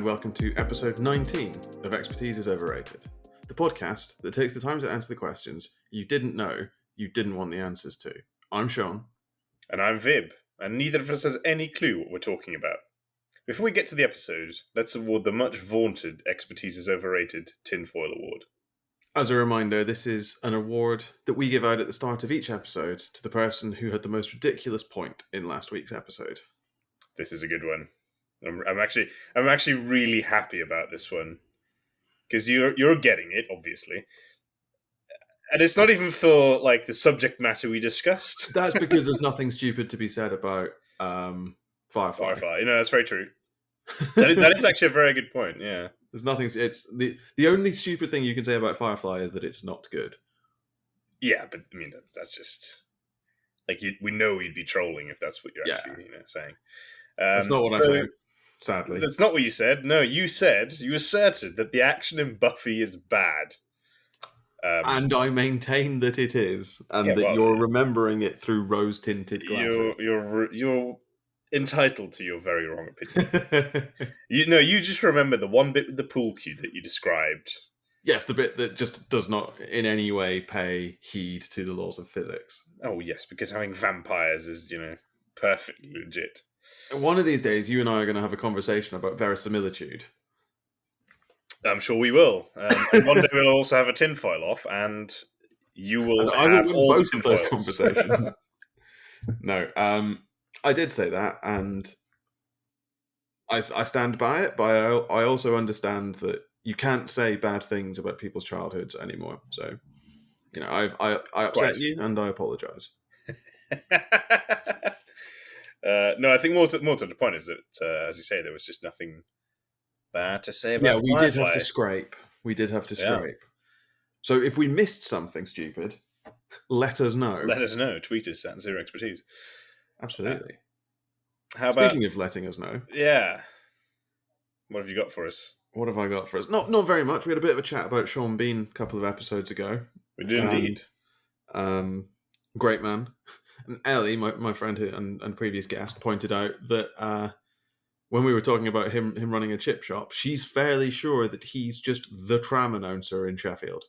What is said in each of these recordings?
and welcome to episode 19 of Expertise is Overrated, the podcast that takes the time to answer the questions you didn't know you didn't want the answers to. I'm Sean. And I'm Vib, and neither of us has any clue what we're talking about. Before we get to the episode, let's award the much vaunted Expertise is Overrated Tinfoil Award. As a reminder, this is an award that we give out at the start of each episode to the person who had the most ridiculous point in last week's episode. This is a good one. I'm actually really happy about this one because you're getting it, obviously, and it's not even for like the subject matter we discussed. That's because there's nothing stupid to be said about Firefly. You know, that's very true. That is actually a very good point. Yeah, there's nothing. It's the only stupid thing you can say about Firefly is that it's not good. Yeah, but I mean that's just like we know you'd be trolling if that's what you're actually saying. That's not what I'm saying. Sadly, that's not what you said. No, you asserted that the action in Buffy is bad. And I maintain that it is, and you're remembering it through rose-tinted glasses. You're entitled to your very wrong opinion. You just remember the one bit with the pool cue that you described. Yes, the bit that just does not in any way pay heed to the laws of physics. Oh yes, because having vampires is, perfectly legit. One of these days, you and I are going to have a conversation about verisimilitude. I'm sure we will. And one day we'll also have a tinfoil off, and you will. And I will win both of those conversations. No, I did say that, and I stand by it. But I also understand that you can't say bad things about people's childhoods anymore. So, I upset you, and I apologise. No, I think more to the point is that, as you say, there was just nothing bad to say about we Firefly. did have to scrape. Yeah. So if we missed something stupid, let us know. Let us know. Tweet us at Zero Expertise. Absolutely. Speaking of letting us know. Yeah. What have you got for us? What have I got for us? Not very much. We had a bit of a chat about Sean Bean a couple of episodes ago. We did indeed. Great man. And Ellie, my friend and previous guest, pointed out that when we were talking about him running a chip shop, she's fairly sure that he's just the tram announcer in Sheffield,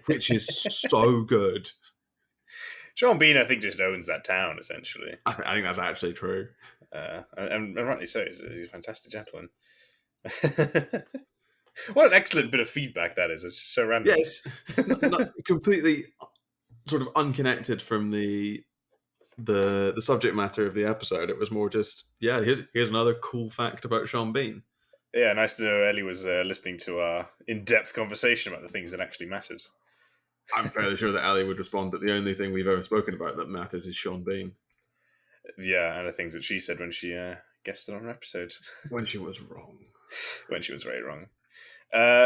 which is so good. Sean Bean, I think, just owns that town, essentially. I think that's actually true. And rightly so. He's a fantastic gentleman. What an excellent bit of feedback that is. It's just so random. Yes, not completely sort of unconnected from the subject matter of the episode. It was more just, here's another cool fact about Sean Bean. Yeah, nice to know Ellie was listening to our in-depth conversation about the things that actually mattered. I'm fairly sure that Ellie would respond that the only thing we've ever spoken about that matters is Sean Bean. Yeah, and the things that she said when she guested on an episode. When she was wrong. When she was very wrong.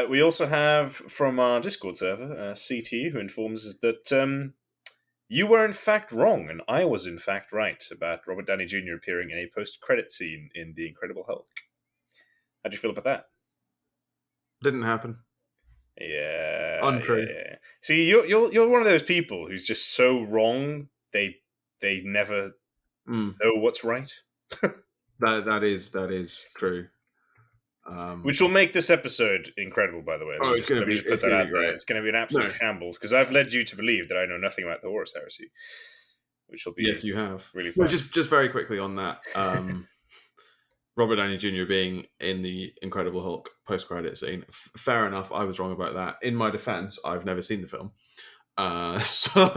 We also have from our Discord server, CT, who informs us that you were in fact wrong, and I was in fact right about Robert Downey Jr. appearing in a post-credit scene in The Incredible Hulk. How'd you feel about that? Didn't happen. Yeah. Untrue. Yeah. See, you're one of those people who's just so wrong, they never know what's right. That is true. Which will make this episode incredible, by the way. It's going to be put that out there. It's going to be an absolute shambles because I've led you to believe that I know nothing about the Horus Heresy, which will be you have really fun. Well, just very quickly on that. Robert Downey Jr. being in the Incredible Hulk post-credit scene. Fair enough. I was wrong about that. In my defense, I've never seen the film. So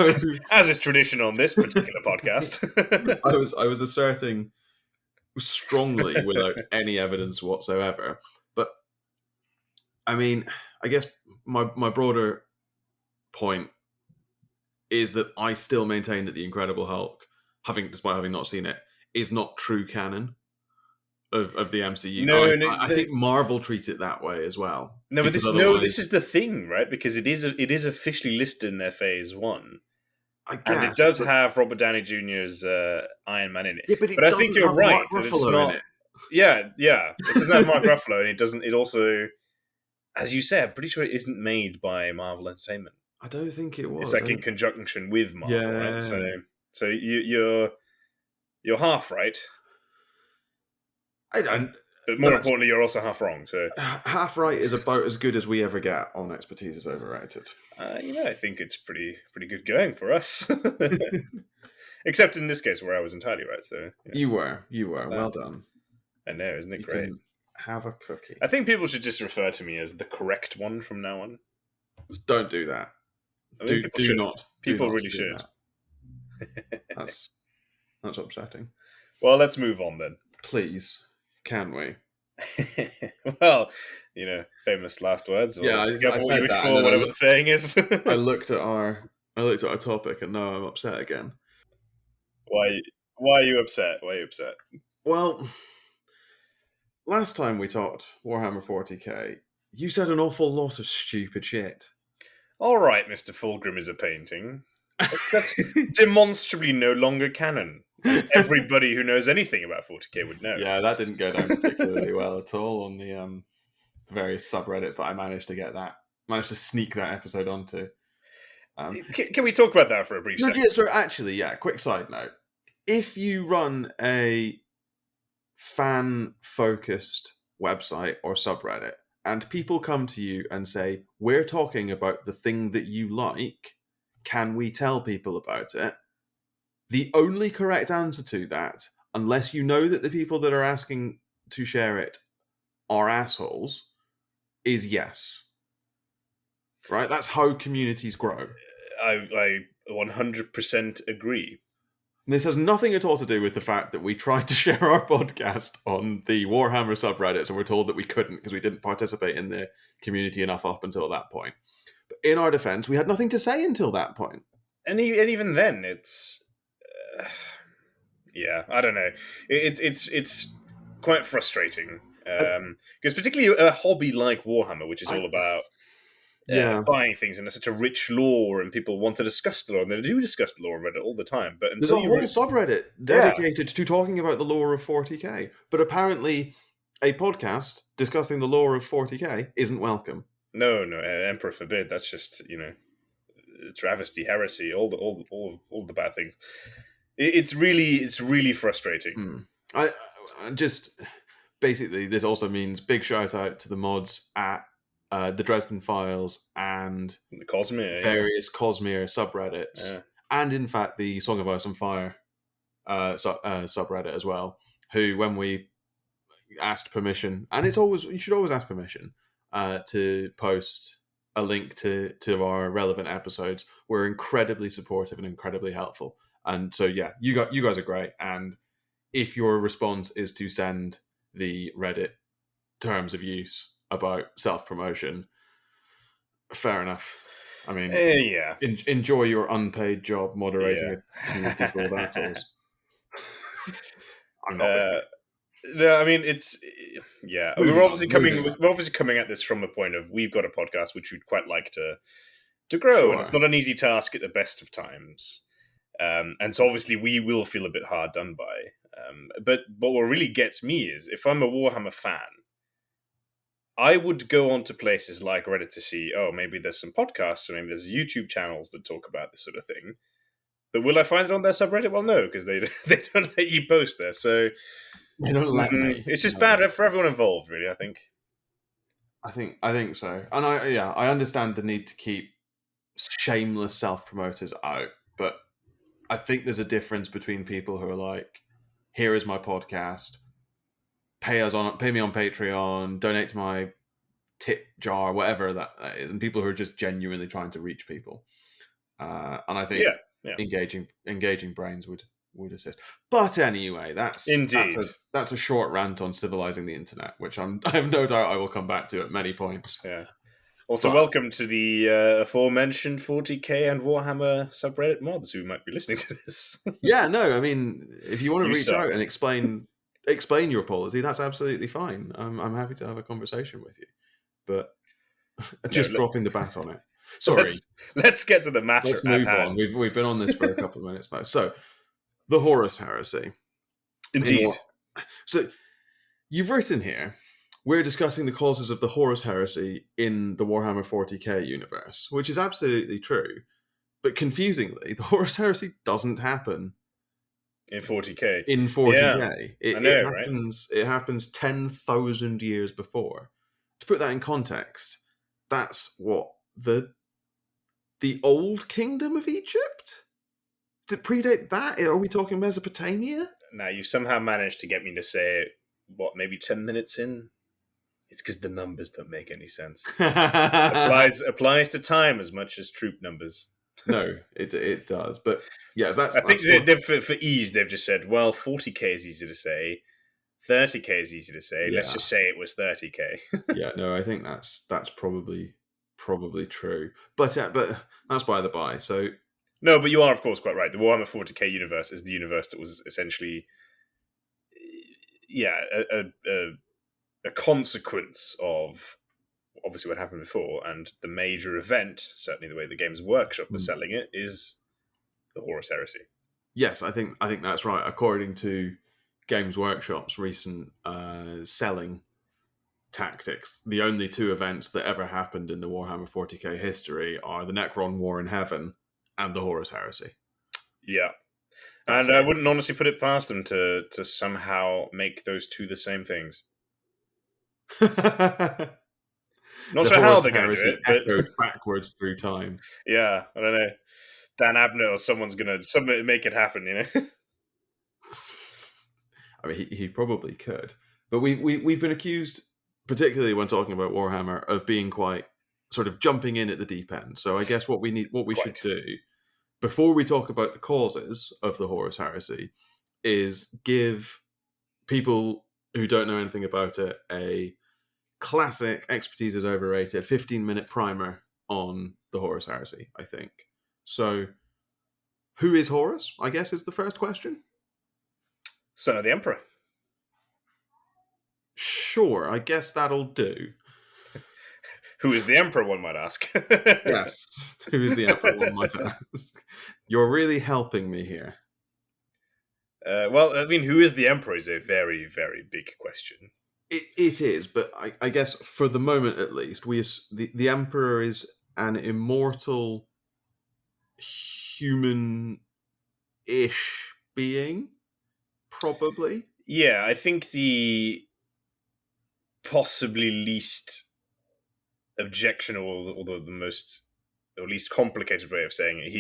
as is tradition on this particular podcast, I was asserting strongly without any evidence whatsoever. But I mean, I guess my broader point is that I still maintain that the Incredible Hulk, despite having not seen it, is not true canon of the MCU. I think Marvel treat it that way as well. No, but this is the thing, right? Because it is officially listed in their Phase 1. I guess, and it does have Robert Downey Jr.'s Iron Man in it. Yeah, but I think you're right. Mark Ruffalo in it. Yeah. It doesn't have Mark Ruffalo, and it doesn't. It also, as you say, I'm pretty sure it isn't made by Marvel Entertainment. I don't think it was. It's like in conjunction with Marvel, right? So you're half right. But more importantly, you're also half wrong. So half right is about as good as we ever get on Expertise is Overrated. I think it's pretty good going for us. Except in this case where I was entirely right. So you were. Well done. I know, isn't it You great? can have a cookie. I think people should just refer to me as the correct one from now on. Don't do that. People really should. That's upsetting. Well, let's move on then. Please, can we? Well, famous last words. Yeah, I said that. For whatever the saying is. I looked at our topic, and now I'm upset again. Why are you upset? Well, last time we talked Warhammer 40k, you said an awful lot of stupid shit. All right, Mr. Fulgrim is a painting. That's demonstrably no longer canon. As everybody who knows anything about 40k would know. Yeah, that didn't go down particularly well at all on the various subreddits that I managed to sneak that episode onto. Can we talk about that for a brief second? Yeah, so actually, quick side note. If you run a fan-focused website or subreddit, and people come to you and say, we're talking about the thing that you like, can we tell people about it? The only correct answer to that, unless you know that the people that are asking to share it are assholes, is yes. Right? That's how communities grow. I 100% agree. This has nothing at all to do with the fact that we tried to share our podcast on the Warhammer subreddits and we're told that we couldn't because we didn't participate in the community enough up until that point. But in our defense, we had nothing to say until that point. And even then, it's... I don't know. It's quite frustrating. Because particularly a hobby like Warhammer, which is all about buying things and there's such a rich lore and people want to discuss the lore and they do discuss the lore on Reddit all the time. But there's a whole subreddit dedicated to talking about the lore of 40k. But apparently a podcast discussing the lore of 40k isn't welcome. No, Emperor forbid. That's just, travesty, heresy, all the bad things. It's really frustrating. I just basically this also means big shout out to the mods at the Dresden Files and the Cosmere, various Cosmere subreddits, and in fact the Song of Ice and Fire subreddit as well. Who, when we asked permission, and you should always ask permission to post a link to our relevant episodes, were incredibly supportive and incredibly helpful. And so you guys are great. And if your response is to send the Reddit terms of use about self-promotion, fair enough. I mean, enjoy your unpaid job moderating a community full of assholes. I'm not. No, I mean it's we're obviously coming at this from a point of we've got a podcast which we'd quite like to grow, and it's not an easy task at the best of times. And so obviously we will feel a bit hard done by. But what really gets me is if I'm a Warhammer fan, I would go on to places like Reddit to see, maybe there's some podcasts or maybe there's YouTube channels that talk about this sort of thing. But will I find it on their subreddit? Well, no, because they don't let you post there. So they don't let me. It's just bad for everyone involved, really, I think. I think so. And I understand the need to keep shameless self-promoters out, but I think there's a difference between people who are like, here is my podcast, pay me on Patreon, donate to my tip jar, whatever that is, and people who are just genuinely trying to reach people. And I think engaging brains would assist. But anyway, that's a short rant on civilizing the internet, which I have no doubt I will come back to at many points. Yeah. Also, welcome to the aforementioned 40k and Warhammer subreddit mods who might be listening to this. I mean, if you want to reach out and explain your policy, that's absolutely fine. I'm happy to have a conversation with you, but dropping the bat on it. Sorry. Let's get to the matter. Let's move on. We've been on this for a couple of minutes now. So, the Horus Heresy. Indeed. So, you've written here, we're discussing the causes of the Horus Heresy in the Warhammer 40k universe, which is absolutely true. But confusingly, the Horus Heresy doesn't happen in 40k. in Yeah, 40k. I It know, right? happens. It happens 10,000 years before. To put that in context, that's what the old kingdom of Egypt. Did it predate that? Are we talking Mesopotamia? Now you somehow managed to get me to say what, maybe 10 minutes in. It's because the numbers don't make any sense. Applies to time as much as troop numbers. No, it does. But yes, I think that's what. for ease, they've just said, well, 40k is easy to say, 30k is easy to say. Let's Yeah, just say it was 30k. yeah. No, I think that's probably true. But that's by the by. So No, but you are, of course, quite right. The Warhammer 40k universe is the universe that was essentially, yeah, a consequence of obviously what happened before, and the major event, certainly the way the Games Workshop was selling it, is the Horus Heresy. yes, I think that's right. According to Games Workshop's recent selling tactics, the only two events that ever happened in the Warhammer 40k history are the Necron War in Heaven and the Horus Heresy. Yeah. That's And I it. wouldn't honestly put it past them to somehow make those two the same things. Not The sure how Horus they're going to do Heresy it, but echoed backwards through time. yeah, I don't know. Dan Abner or someone's going to make it happen, you know? I mean, he probably could, but we've been accused, particularly when talking about Warhammer, of being quite sort of jumping in at the deep end. So I guess what we should Quite. do before we talk about the causes of the Horus Heresy is give people who don't know anything about it a classic expertise is overrated 15-minute primer on the Horus Heresy, I think. So who is Horus, I guess, is the first question. Son of the Emperor. Sure, I guess that'll do. Who is the Emperor, one might ask. Yes, who is the Emperor, one might ask. You're really helping me here. Well, I mean, who is the Emperor is a very, very big question. It is, but I guess for the moment at least, the Emperor is an immortal human-ish being, probably. Yeah, I think the possibly least objectionable, or the most, or least complicated way of saying it,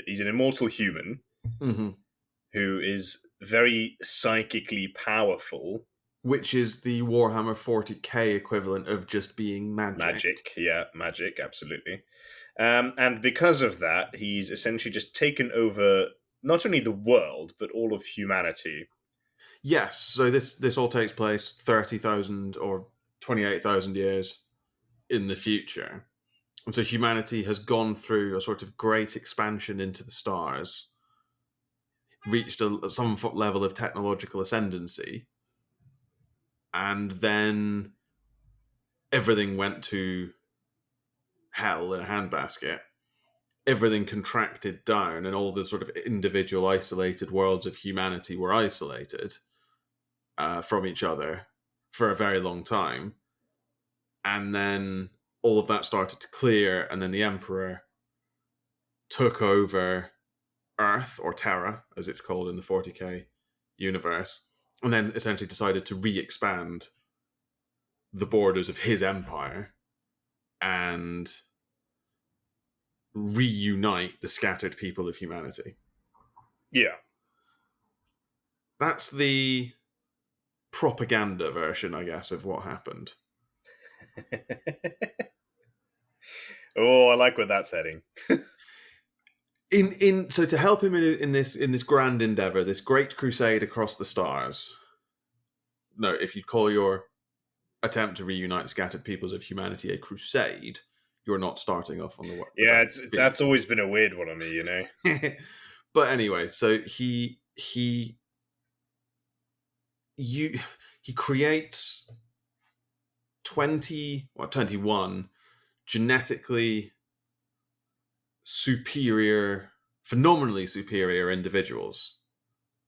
he's an immortal human who is very psychically powerful. Which is the Warhammer 40k equivalent of just being magic. Magic, absolutely. And because of that, he's essentially just taken over not only the world, but all of humanity. Yes, so this all takes place 30,000 or 28,000 years in the future. And so humanity has gone through a sort of great expansion into the stars, reached some level of technological ascendancy, and then everything went to hell in a handbasket. Everything contracted down, and all the sort of individual isolated worlds of humanity were isolated from each other for a very long time. And then all of that started to clear, and then the Emperor took over Earth, or Terra, as it's called in the 40k universe, and then essentially decided to re-expand the borders of his empire and reunite the scattered people of humanity. Yeah. That's the propaganda version, I guess, of what happened. Oh, I like where that's heading. So to help him in this grand endeavor, this great crusade across the stars. No, if you call your attempt to reunite scattered peoples of humanity a crusade, you're not starting off on the Yeah, that's always been a weird one on me, you know. But anyway, so he creates 21 genetically superior, phenomenally superior individuals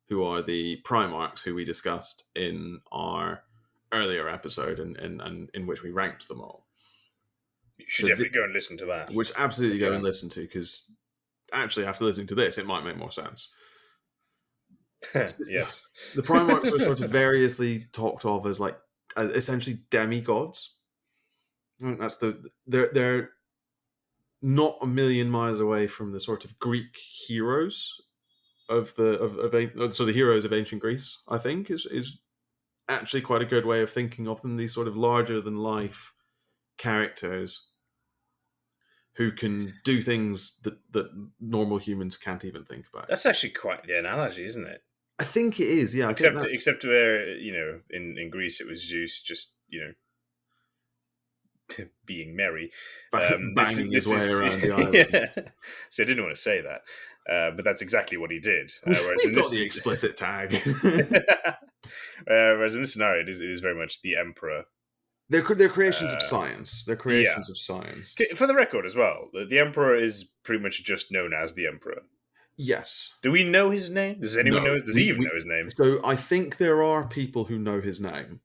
who are the Primarchs, who we discussed in our earlier episode and in which we ranked them all. You should definitely go and listen to that. Which absolutely go and listen to, because actually after listening to this, it might make more sense. Yes. The Primarchs are sort of variously talked of as like essentially demigods. I think that's they're not a million miles away from the sort of Greek heroes so the heroes of ancient Greece. I think is actually quite a good way of thinking of them. These sort of larger than life characters who can do things that normal humans can't even think about. That's actually quite the analogy, isn't it? I think it is. Yeah, I think that's Except where, in Greece it was Zeus just, being merry. banging his way around the island. Yeah. So I didn't want to say that, but that's exactly what he did. Whereas We've got the explicit tag. Whereas in this scenario, it is very much the emperor. They're creations of science. They're creations of science. For the record as well, the emperor is pretty much just known as the emperor. Yes. Do we know his name? Does anyone know? Does he even know his name? So I think there are people who know his name.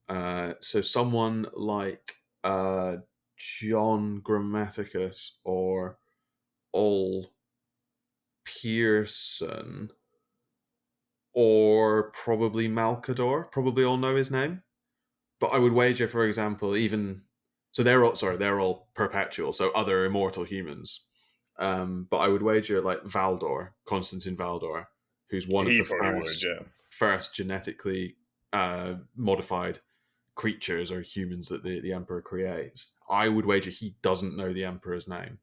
So someone like John Grammaticus or Ol Pearson or probably Malcador probably all know his name. But I would wager, for example, they're all perpetual, so other immortal humans. But I would wager like Valdor, Constantine Valdor, who's one of the first genetically modified creatures or humans that the Emperor creates. I would wager he doesn't know the Emperor's name.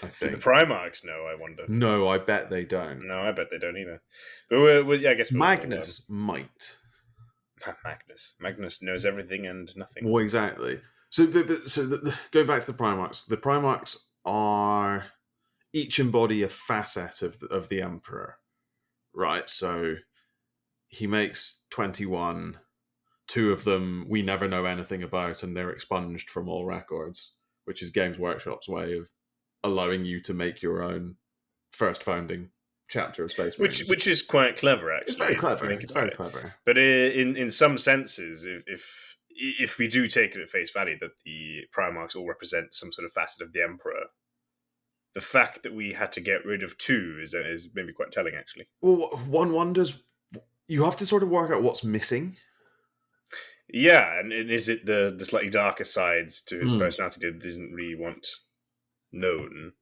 I think. Do the Primarchs know, I wonder? No, I bet they don't. No, I bet they don't either. But I guess Magnus might. Magnus knows everything and nothing. Well, exactly. So going back to the Primarchs are each embody a facet of the Emperor, right? So he makes 21. 2 of them we never know anything about, and they're expunged from all records, which is Games Workshop's way of allowing you to make your own first founding chapter of Space Marines. Which is quite clever, actually. It's very clever. It's very clever. But in some senses, if we do take it at face value that the Primarchs all represent some sort of facet of the Emperor, the fact that we had to get rid of 2 is maybe quite telling, actually. Well, one wonders. You have to sort of work out what's missing. Yeah, and is it the slightly darker sides to his personality that he doesn't really want known?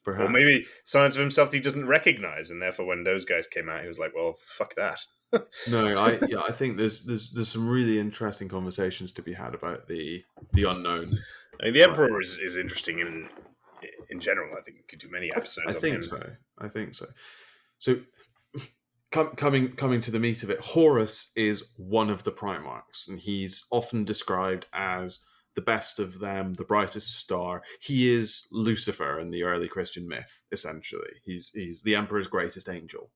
Perhaps. Or maybe sides of himself that he doesn't recognize, and therefore when those guys came out, he was like, well, fuck that. No, I think there's some really interesting conversations to be had about the unknown. I mean, the Emperor is interesting in general. I think we could do many episodes of him. I think so. So coming to the meat of it, Horus is one of the Primarchs, and he's often described as the best of them, the brightest star. He is Lucifer in the early Christian myth, essentially. He's the Emperor's greatest angel.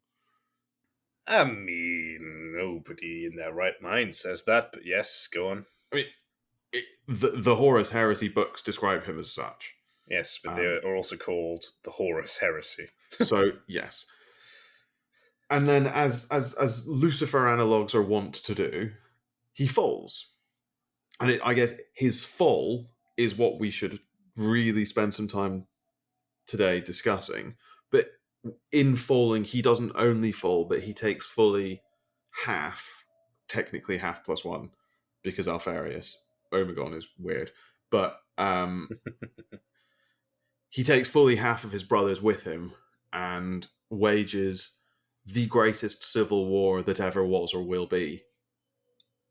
I mean, nobody in their right mind says that, but yes, go on. I mean, the Horus Heresy books describe him as such. Yes, but they are also called the Horus Heresy. So, yes. And then, as Lucifer analogues are wont to do, he falls. And I guess his fall is what we should really spend some time today discussing. But in falling, he doesn't only fall, but he takes fully half, technically half plus 1, because Alfarius, Omegon is weird. But he takes fully half of his brothers with him and wages the greatest civil war that ever was or will be.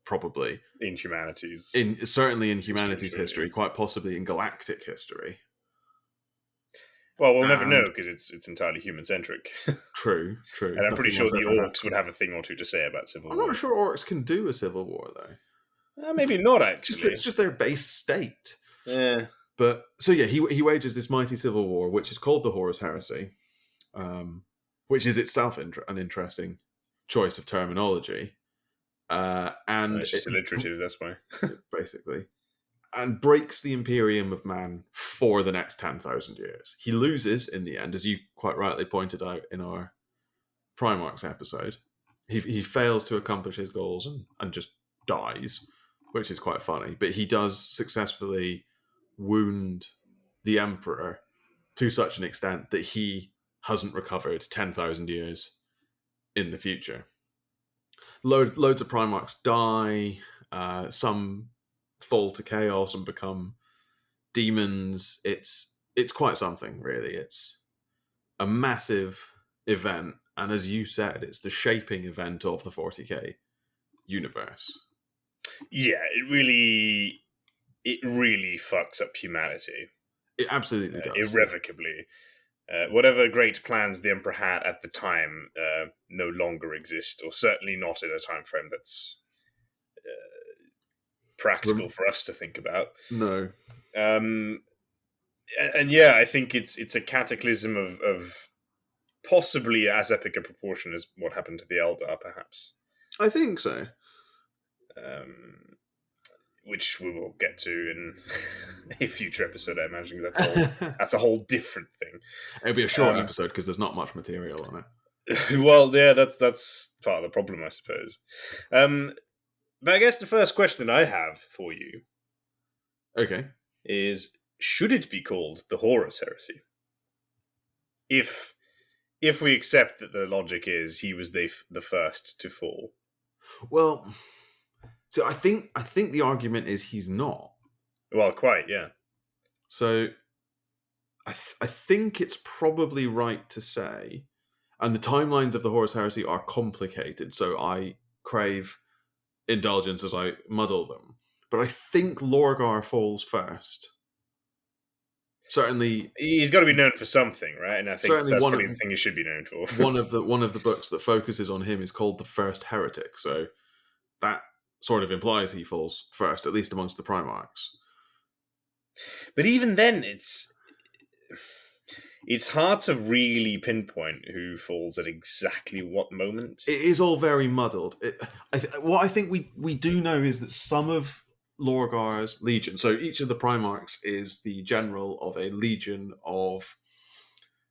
Probably in humanities, certainly in humanities history, quite possibly in galactic history. Well, we'll never know because it's entirely human centric. True. And I'm pretty sure the orcs would have a thing or two to say about civil war. I'm not sure orcs can do a civil war though. Maybe not actually. It's just their base state. Yeah. But so yeah, he wages this mighty civil war, which is called the Horus Heresy, which is itself an interesting choice of terminology. And it's just alliterative, that's why. Basically. And breaks the Imperium of Man for the next 10,000 years. He loses in the end, as you quite rightly pointed out in our Primarchs episode. He fails to accomplish his goals and just dies, which is quite funny. But he does successfully wound the Emperor to such an extent that he hasn't recovered 10,000 years in the future. Loads of Primarchs die. Some fall to chaos and become demons. It's quite something, really. It's a massive event, and as you said, it's the shaping event of the 40k universe. Yeah, it really fucks up humanity. It absolutely does. Irrevocably. Whatever great plans the Emperor had at the time no longer exist, or certainly not in a time frame that's practical for us to think about. No. And yeah, I think it's a cataclysm of possibly as epic a proportion as what happened to the Eldar, perhaps. I think so. Which we will get to in a future episode, I imagine. That's a whole different thing. It'll be a short episode because there's not much material on it. Well, yeah, that's part of the problem, I suppose. But I guess the first question I have for you, okay, is: should it be called the Horus Heresy? If we accept that the logic is he was the first to fall. Well, so I think the argument is he's not. Well, quite, yeah. So I think it's probably right to say, and the timelines of the Horus Heresy are complicated, so I crave indulgence as I muddle them. But I think Lorgar falls first. Certainly, he's got to be known for something, right? And I think that's probably the thing he should be known for. one of the books that focuses on him is called The First Heretic, so that sort of implies he falls first, at least amongst the Primarchs. But even then, it's hard to really pinpoint who falls at exactly what moment. It is all very muddled. What I think we do know is that some of Lorgar's legion, so each of the Primarchs is the general of a legion of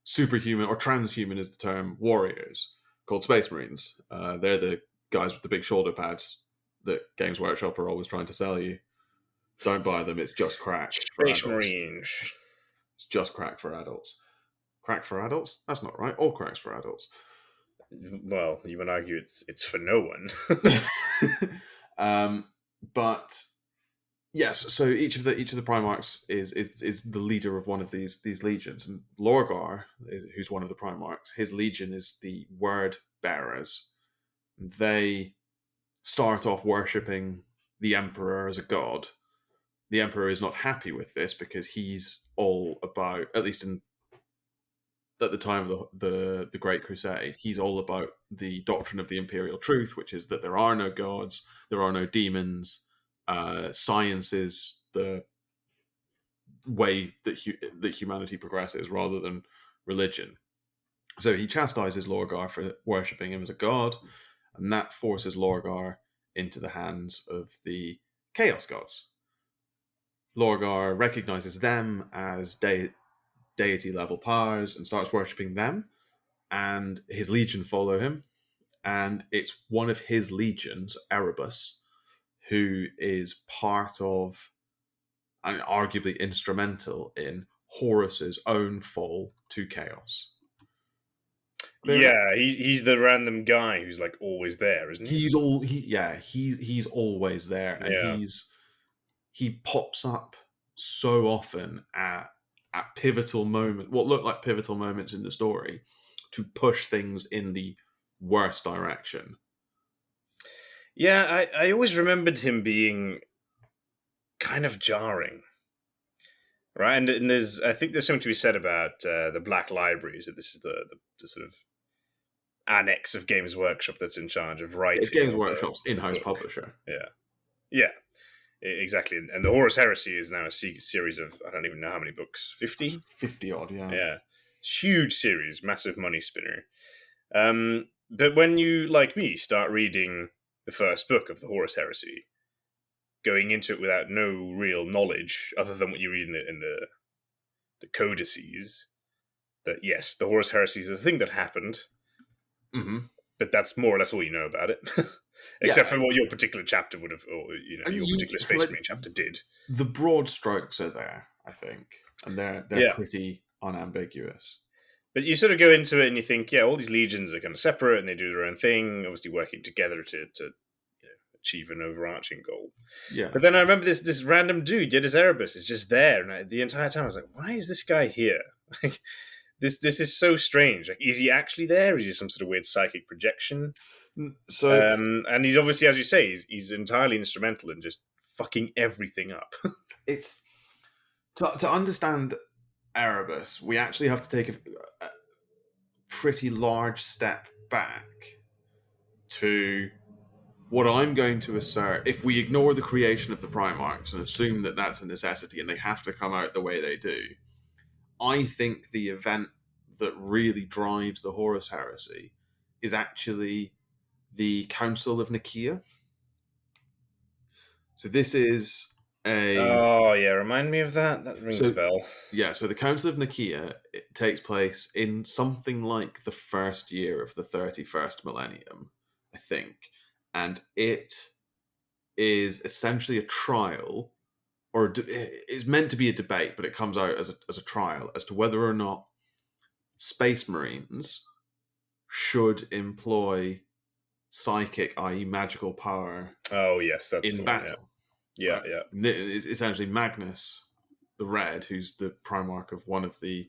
superhuman, or transhuman is the term, warriors, called Space Marines. They're the guys with the big shoulder pads that Games Workshop are always trying to sell you. Don't buy them, it's just crack for Space adults. Marines. It's just crack for adults. Crack for adults? That's not right. All cracks for adults. Well, you would argue it's for no one. But yes, so each of the Primarchs is the leader of one of these legions, and Lorgar, who's one of the Primarchs, his legion is the Word Bearers. They start off worshipping the Emperor as a god. The Emperor is not happy with this because he's all about, at least at the time of the Great Crusade, he's all about the doctrine of the Imperial Truth, which is that there are no gods, there are no demons. Science is the way that humanity progresses rather than religion. So he chastises Lorgar for worshipping him as a god, and that forces Lorgar into the hands of the Chaos Gods. Lorgar recognizes them as deity level powers and starts worshipping them, and his legion follow him, and it's one of his legions, Erebus, who is part of and arguably instrumental in Horus's own fall to chaos. Yeah, he's the random guy who's like always there, isn't he? He's always there, and he pops up so often at pivotal moments, what look like pivotal moments in the story, to push things in the worst direction. Yeah, I always remembered him being kind of jarring, right? And I think there's something to be said about the Black Libraries. That this is the sort of annex of Games Workshop that's in charge of writing. It's Games Workshop's in-house publisher. Yeah, exactly. And the Horus Heresy is now a series of, I don't even know how many books, 50? 50 odd, yeah. Yeah, huge series, massive money spinner. But when you, like me, start reading the first book of the Horus Heresy, going into it without no real knowledge other than what you read in the codices, that yes, the Horus Heresy is a thing that happened, but that's more or less all you know about it, except for what your particular chapter would have, or your particular Space Marine chapter did. The broad strokes are there, I think, and they're pretty unambiguous. But you sort of go into it and you think, yeah, all these legions are kind of separate and they do their own thing, obviously working together to achieve an overarching goal. Yeah. But then I remember this random dude, Yedis Erebus, is just there, and the entire time I was like, why is this guy here? Like, this is so strange. Like, is he actually there? Is he some sort of weird psychic projection? So, and he's obviously, as you say, he's entirely instrumental in just fucking everything up. it's to understand Erebus, we actually have to take a pretty large step back to what I'm going to assert. If we ignore the creation of the Primarchs and assume that that's a necessity and they have to come out the way they do, I think the event that really drives the Horus Heresy is actually the Council of Nicaea. So this is Oh yeah, remind me of that. That rings a bell. Yeah, so the Council of Nicaea, it takes place in something like the first year of the 31st millennium, I think. And it is essentially a trial, or it's meant to be a debate, but it comes out as a trial as to whether or not Space Marines should employ psychic, i.e. magical power. Oh yes, that's in battle. Yeah, right? yeah. It's essentially Magnus the Red, who's the Primarch of one of the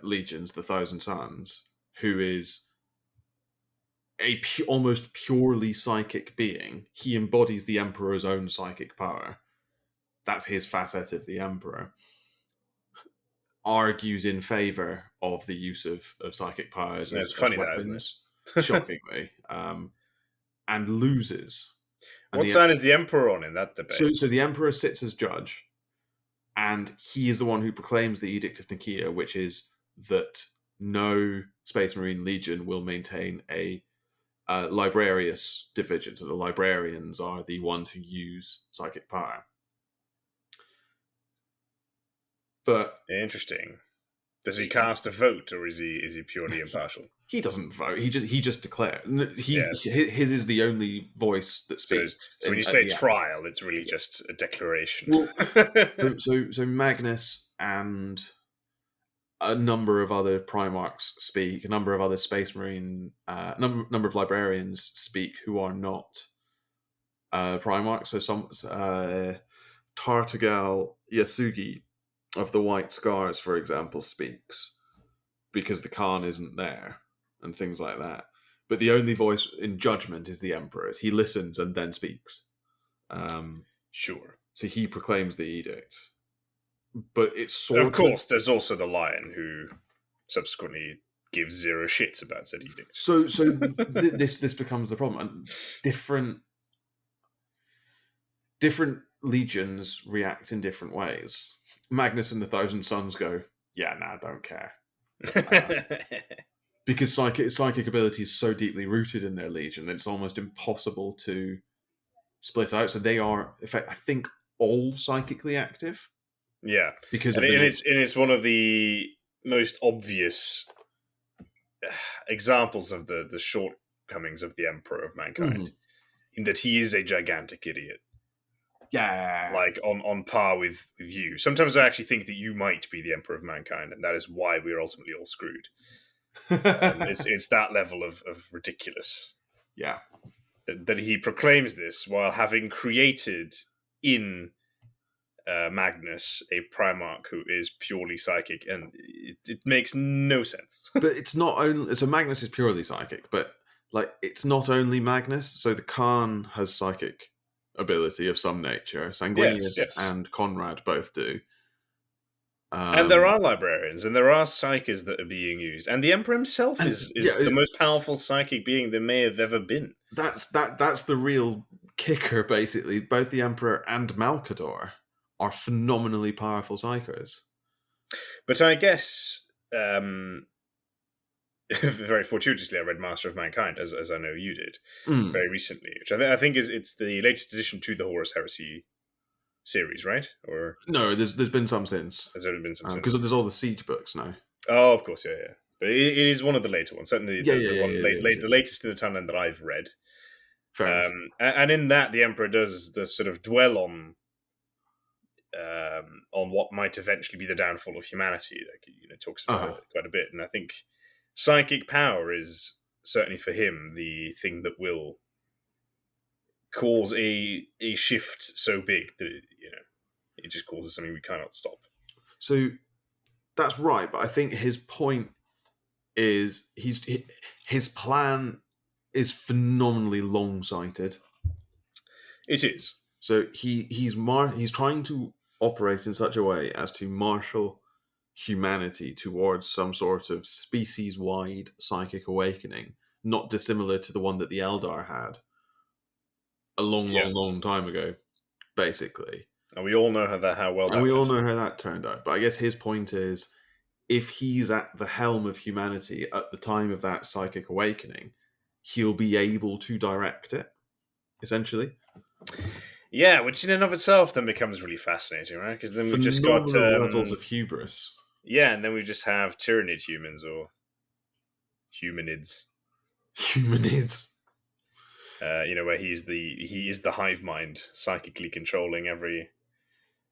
legions, the Thousand Sons, who is almost purely psychic being. He embodies the Emperor's own psychic power. That's his facet of the Emperor. Argues in favor of the use of psychic powers as funny weapons, that, isn't it? shockingly, and loses. And what sign is the Emperor on in that debate? So the Emperor sits as judge, and he is the one who proclaims the Edict of Nicaea, which is that no Space Marine Legion will maintain a librarius division. So the librarians are the ones who use psychic power. But interesting. Does he cast a vote, or is he purely impartial? He doesn't vote. He just declares. His is the only voice that speaks. So when you say trial, it's really just a declaration. Well, so Magnus and a number of other Primarchs speak. A number of other Space Marine, number of librarians speak who are not Primarchs. So some Tartagal Yasugi of the White Scars, for example, speaks because the Khan isn't there and things like that. But the only voice in judgment is the Emperor's. He listens and then speaks. Sure. So he proclaims the edict. But it's sort of course, there's also the Lion who subsequently gives zero shits about said edict. So this becomes the problem. And different legions react in different ways. Magnus and the Thousand Sons go, yeah, nah, don't care. Because psychic ability is so deeply rooted in their legion that it's almost impossible to split out. So they are, in fact, I think, all psychically active. Yeah, because it's one of the most obvious examples of the shortcomings of the Emperor of Mankind, in that he is a gigantic idiot. Yeah, like on par with you. Sometimes I actually think that you might be the Emperor of Mankind, and that is why we're ultimately all screwed. It's that level of ridiculous. Yeah, that he proclaims this while having created in Magnus a Primarch who is purely psychic, and it makes no sense. But it's not only so Magnus is purely psychic, but like it's not only Magnus. So the Khan has psychic ability of some nature. Sanguinius and Conrad both do. And there are librarians, and there are psychers that are being used, and the Emperor himself is the most powerful psychic being there may have ever been. That's the real kicker, basically. Both the Emperor and Malcador are phenomenally powerful psychers. But I guess, very fortuitously, I read Master of Mankind, as I know you did, very recently, which I think it's the latest addition to the Horus Heresy series, right? Or no, there's been some since. Has there been some since? Because there's all the Siege books now. Oh, of course, yeah. But it is one of the later ones, certainly the latest in the timeline that I've read. Fair enough. And in that, the Emperor does sort of dwell on on what might eventually be the downfall of humanity. Like, talks about Uh-huh. it quite a bit, and I think psychic power is certainly for him the thing that will cause a shift so big that it just causes something we cannot stop. So that's right, but I think his point is his plan is phenomenally long-sighted. It is. So he's trying to operate in such a way as to marshal humanity towards some sort of species-wide psychic awakening, not dissimilar to the one that the Eldar had a long time ago, basically. And we all know how well that And we all went. know how that turned out. But I guess his point is, if he's at the helm of humanity at the time of that psychic awakening, he'll be able to direct it, essentially. Yeah, which in and of itself then becomes really fascinating, right? Because then we've just got levels of hubris. Yeah, and then we just have tyrannid humans or humanids. Humanids. Where he is the hive mind, psychically controlling every.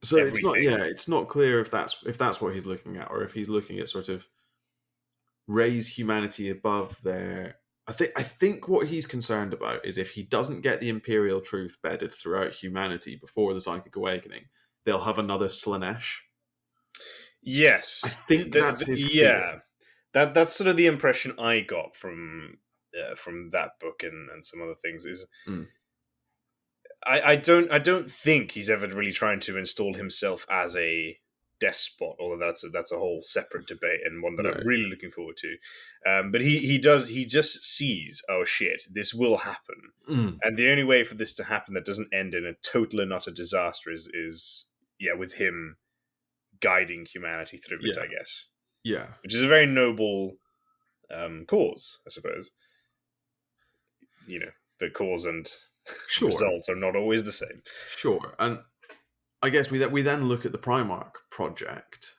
So everything. it's not clear if that's what he's looking at, or if he's looking at sort of raise humanity above their. I think what he's concerned about is if he doesn't get the imperial truth bedded throughout humanity before the psychic awakening, they'll have another Slanesh. Yes, I think that's his fear. That's sort of the impression I got from that book and some other things. Is I don't think he's ever really trying to install himself as a despot, although that's a whole separate debate and one that I'm really looking forward to. But he just sees, oh shit, this will happen, and the only way for this to happen that doesn't end in a total and utter disaster is with him guiding humanity through it, I guess. Yeah, which is a very noble cause, I suppose. The cause and results are not always the same. Sure, and I guess we then look at the Primarch project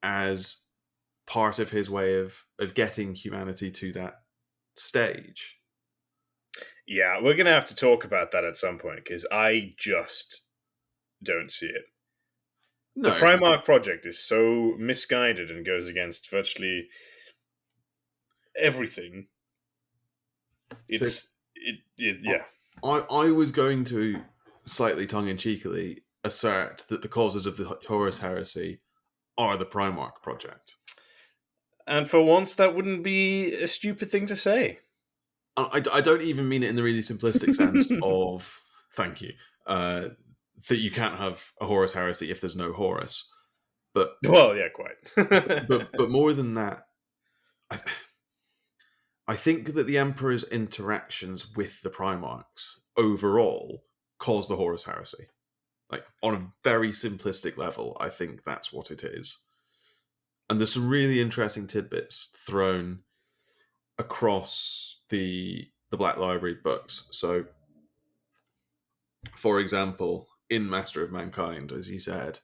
as part of his way of getting humanity to that stage. Yeah, we're going to have to talk about that at some point, because I just don't see it. No. The Primarch project is so misguided and goes against virtually everything. I was going to slightly tongue-in-cheekily assert that the causes of the Horus Heresy are the Primarch project. And for once, that wouldn't be a stupid thing to say. I don't even mean it in the really simplistic sense of, thank you, that you can't have a Horus Heresy if there's no Horus. But well, yeah, quite. but more than that, I think that the Emperor's interactions with the Primarchs overall cause the Horus Heresy. Like, on a very simplistic level, I think that's what it is. And there's some really interesting tidbits thrown across the Black Library books. So, for example, in Master of Mankind, as you said,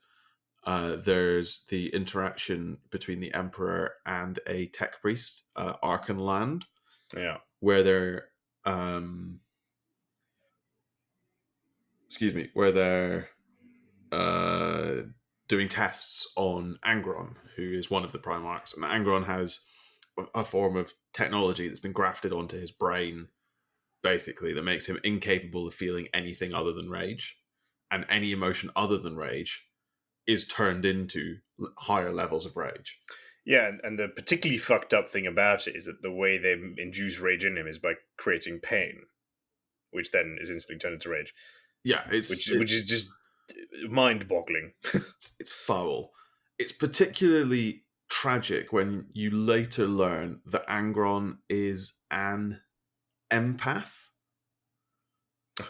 there's the interaction between the Emperor and a tech priest, Archenland, where they're doing tests on Angron, who is one of the Primarchs, and Angron has a form of technology that's been grafted onto his brain, basically, that makes him incapable of feeling anything other than rage, and any emotion other than rage is turned into higher levels of rage. Yeah, and the particularly fucked up thing about it is that the way they induce rage in him is by creating pain, which then is instantly turned into rage. Yeah, which is just mind-boggling. It's foul. It's particularly tragic when you later learn that Angron is an empath.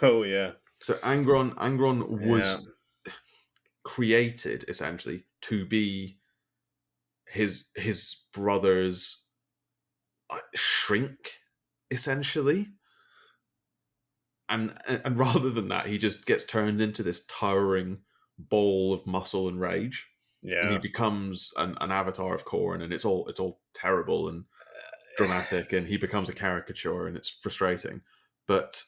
Oh yeah. So Angron was created essentially to be his brother's shrink, essentially. And rather than that, he just gets turned into this towering ball of muscle and rage. Yeah. And he becomes an avatar of Khorne, and it's all terrible and dramatic, and he becomes a caricature, and it's frustrating. But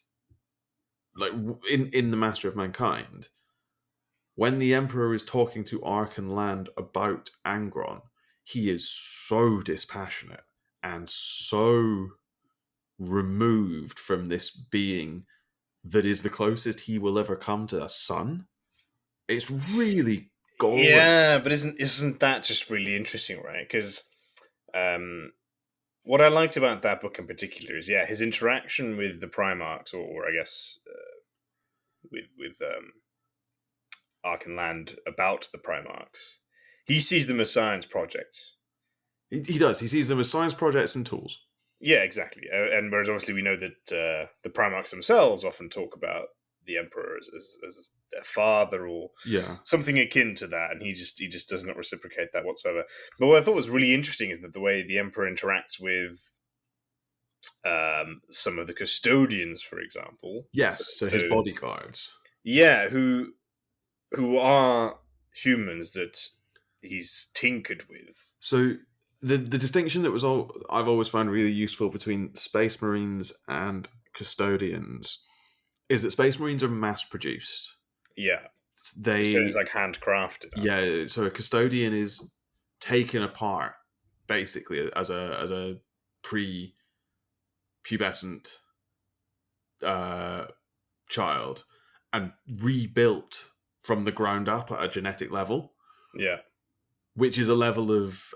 like in the Master of Mankind, when the Emperor is talking to Arkan Land about Angron, he is so dispassionate and so removed from this being that is the closest he will ever come to a son. It's really galling. Yeah, but isn't that just really interesting, right? Because what I liked about that book in particular is, his interaction with the Primarchs, or I guess with Arkan Land about the Primarchs. He sees them as science projects. He does. He sees them as science projects and tools. Yeah, exactly. And whereas obviously we know that the Primarchs themselves often talk about the Emperor as their father or something akin to that, and he just does not reciprocate that whatsoever. But what I thought was really interesting is that the way the Emperor interacts with some of the custodians, for example. Yes, so his bodyguards. Yeah, who are humans that he's tinkered with. So the distinction that I've always found really useful between Space Marines and custodians is that Space Marines are mass produced. Yeah. It's like handcrafted. Yeah, so a custodian is taken apart basically as a pre-pubescent child and rebuilt from the ground up at a genetic level. Yeah. Which is a level of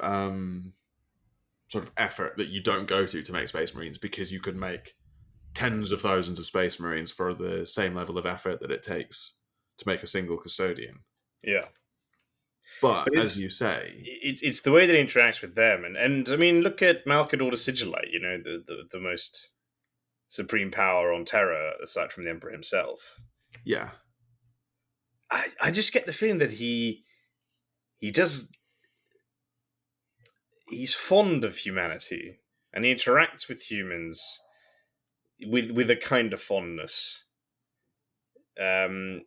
sort of effort that you don't go to make Space Marines, because you could make tens of thousands of Space Marines for the same level of effort that it takes to make a single custodian. Yeah. But as you say, it's the way that he interacts with them, and I mean, look at Malkador the Sigillite, the most supreme power on Terra aside from the Emperor himself. Yeah. I just get the feeling that he's fond of humanity, and he interacts with humans with a kind of fondness, in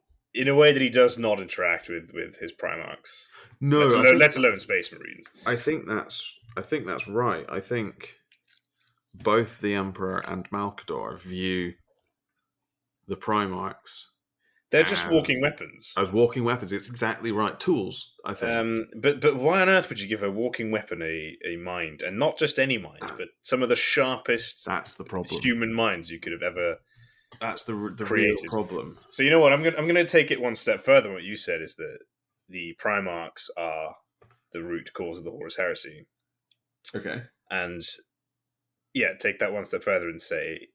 a way that he does not interact with his Primarchs. No, let alone Space Marines. I think that's right. I think both the Emperor and Malkador view the Primarchs. They're just walking weapons. As walking weapons, it's exactly right. Tools, I think. But why on earth would you give a walking weapon a mind, and not just any mind, but some of the sharpest? That's the problem. Human minds you could have ever. That's the created. real problem. So you know what? I'm gonna take it one step further. What you said is that the Primarchs are the root cause of the Horus Heresy. Okay. And take that one step further and say,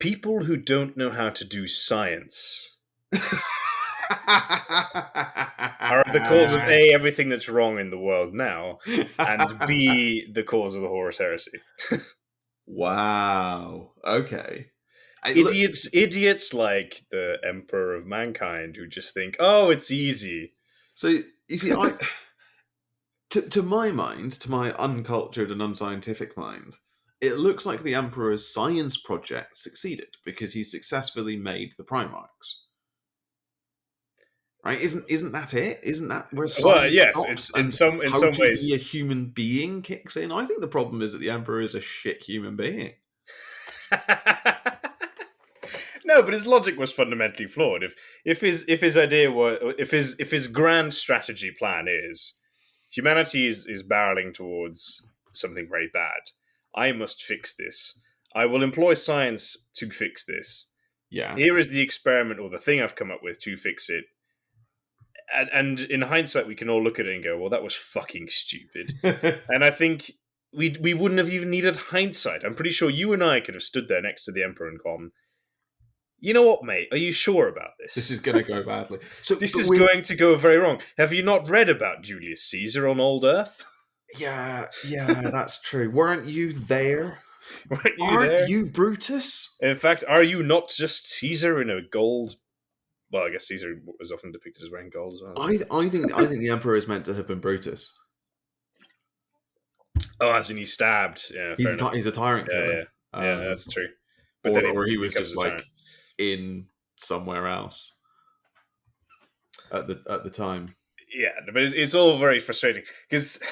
people who don't know how to do science are the cause of A, everything that's wrong in the world now, and B, the cause of the Horus Heresy. Wow. Okay. Idiots like the Emperor of Mankind who just think, oh, it's easy. So, you see, to my mind, to my uncultured and unscientific mind, it looks like the Emperor's science project succeeded because he successfully made the Primarchs. Right? Isn't that it? Isn't that where science stops? In some ways, be a human being kicks in. I think the problem is that the Emperor is a shit human being. No, but his logic was fundamentally flawed. If his idea were if his grand strategy plan is humanity is barreling towards something very bad, I must fix this. I will employ science to fix this. Yeah. Here is the experiment or the thing I've come up with to fix it. And in hindsight, we can all look at it and go, well, that was fucking stupid. And I think we wouldn't have even needed hindsight. I'm pretty sure you and I could have stood there next to the Emperor and gone, you know what, mate? Are you sure about this? This is going to go badly. This is going to go very wrong. Have you not read about Julius Caesar on old Earth? Yeah, that's true. Weren't you there? Aren't you Brutus? In fact, are you not just Caesar in a gold? Well, I guess Caesar was often depicted as wearing gold as well. I think the Emperor is meant to have been Brutus. Oh, as in he's stabbed. Yeah, he's a tyrant killer. Yeah, that's true. But or he was just like in somewhere else at the time. Yeah, but it's all very frustrating because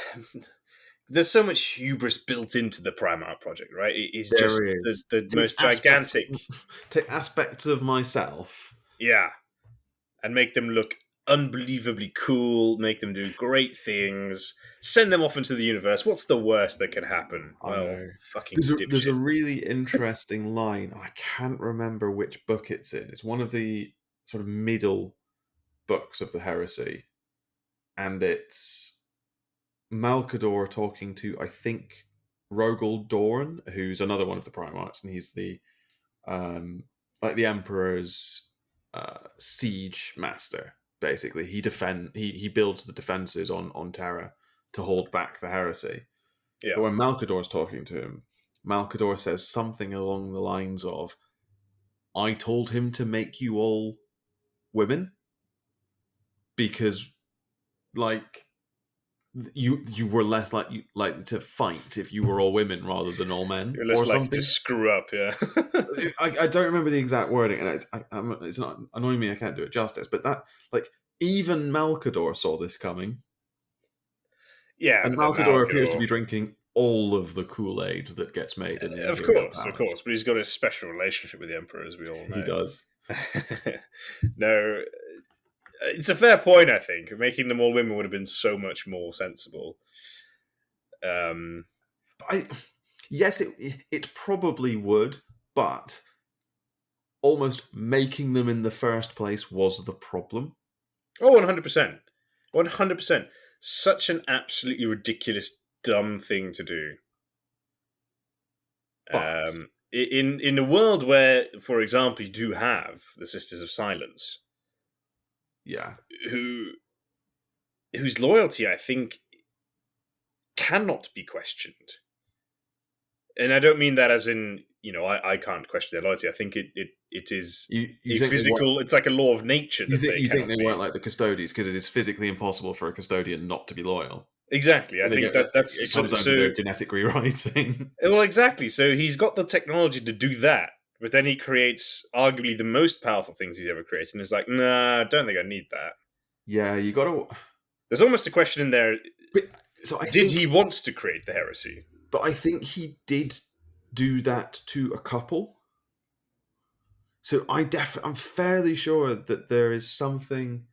there's so much hubris built into the Primarch project, right? It's just the most gigantic... Take aspects of myself. Yeah, and make them look unbelievably cool, make them do great things, send them off into the universe. What's the worst that could happen? I Well, know. fucking There's a dipshit. really interesting line. I can't remember which book it's in. It's one of the sort of middle books of the Heresy, and it's Malcador talking to, I think, Rogel Dorn, who's another one of the Primarchs, and he's the like the Emperor's siege master. Basically, he builds the defenses on Terra to hold back the Heresy. But Yeah. when Malcador's talking to him, Malcador says something along the lines of, "I told him to make you all women because, like, you were less like to fight if you were all women rather than all men, You're or less likely to something." screw up, yeah. I don't remember the exact wording, and it's not annoying me. I can't do it justice, but that, like, even Malcador saw this coming, Yeah, and but then Malcador appears to Malcador... be drinking all of the Kool-Aid that gets made in the Of Imperial course, Palace. but he's got a special relationship with the Emperor, as we all He know. does. No, it's a fair point, I think. Making them all women would have been so much more sensible. Yes, it probably would, but almost making them in the first place was the problem. Oh, 100%. 100%. Such an absolutely ridiculous, dumb thing to do. But In a world where, for example, you do have the Sisters of Silence, yeah, whose loyalty, I think, cannot be questioned. And I don't mean that as in, I can't question their loyalty. I think it is you a think they weren't, physical, it's like a law of nature that they you think cannot they be. weren't like the Custodies because it is physically impossible for a Custodian not to be loyal. Exactly. I think that's It comes down to their genetic rewriting. well, exactly. So he's got the technology to do that, but then he creates arguably the most powerful things he's ever created, and it's like, nah, I don't think I need that. Yeah, you got to. There's almost a question in there. But, so Did he want to create the heresy? But I think he did do that to a couple. So I'm fairly sure that there is something.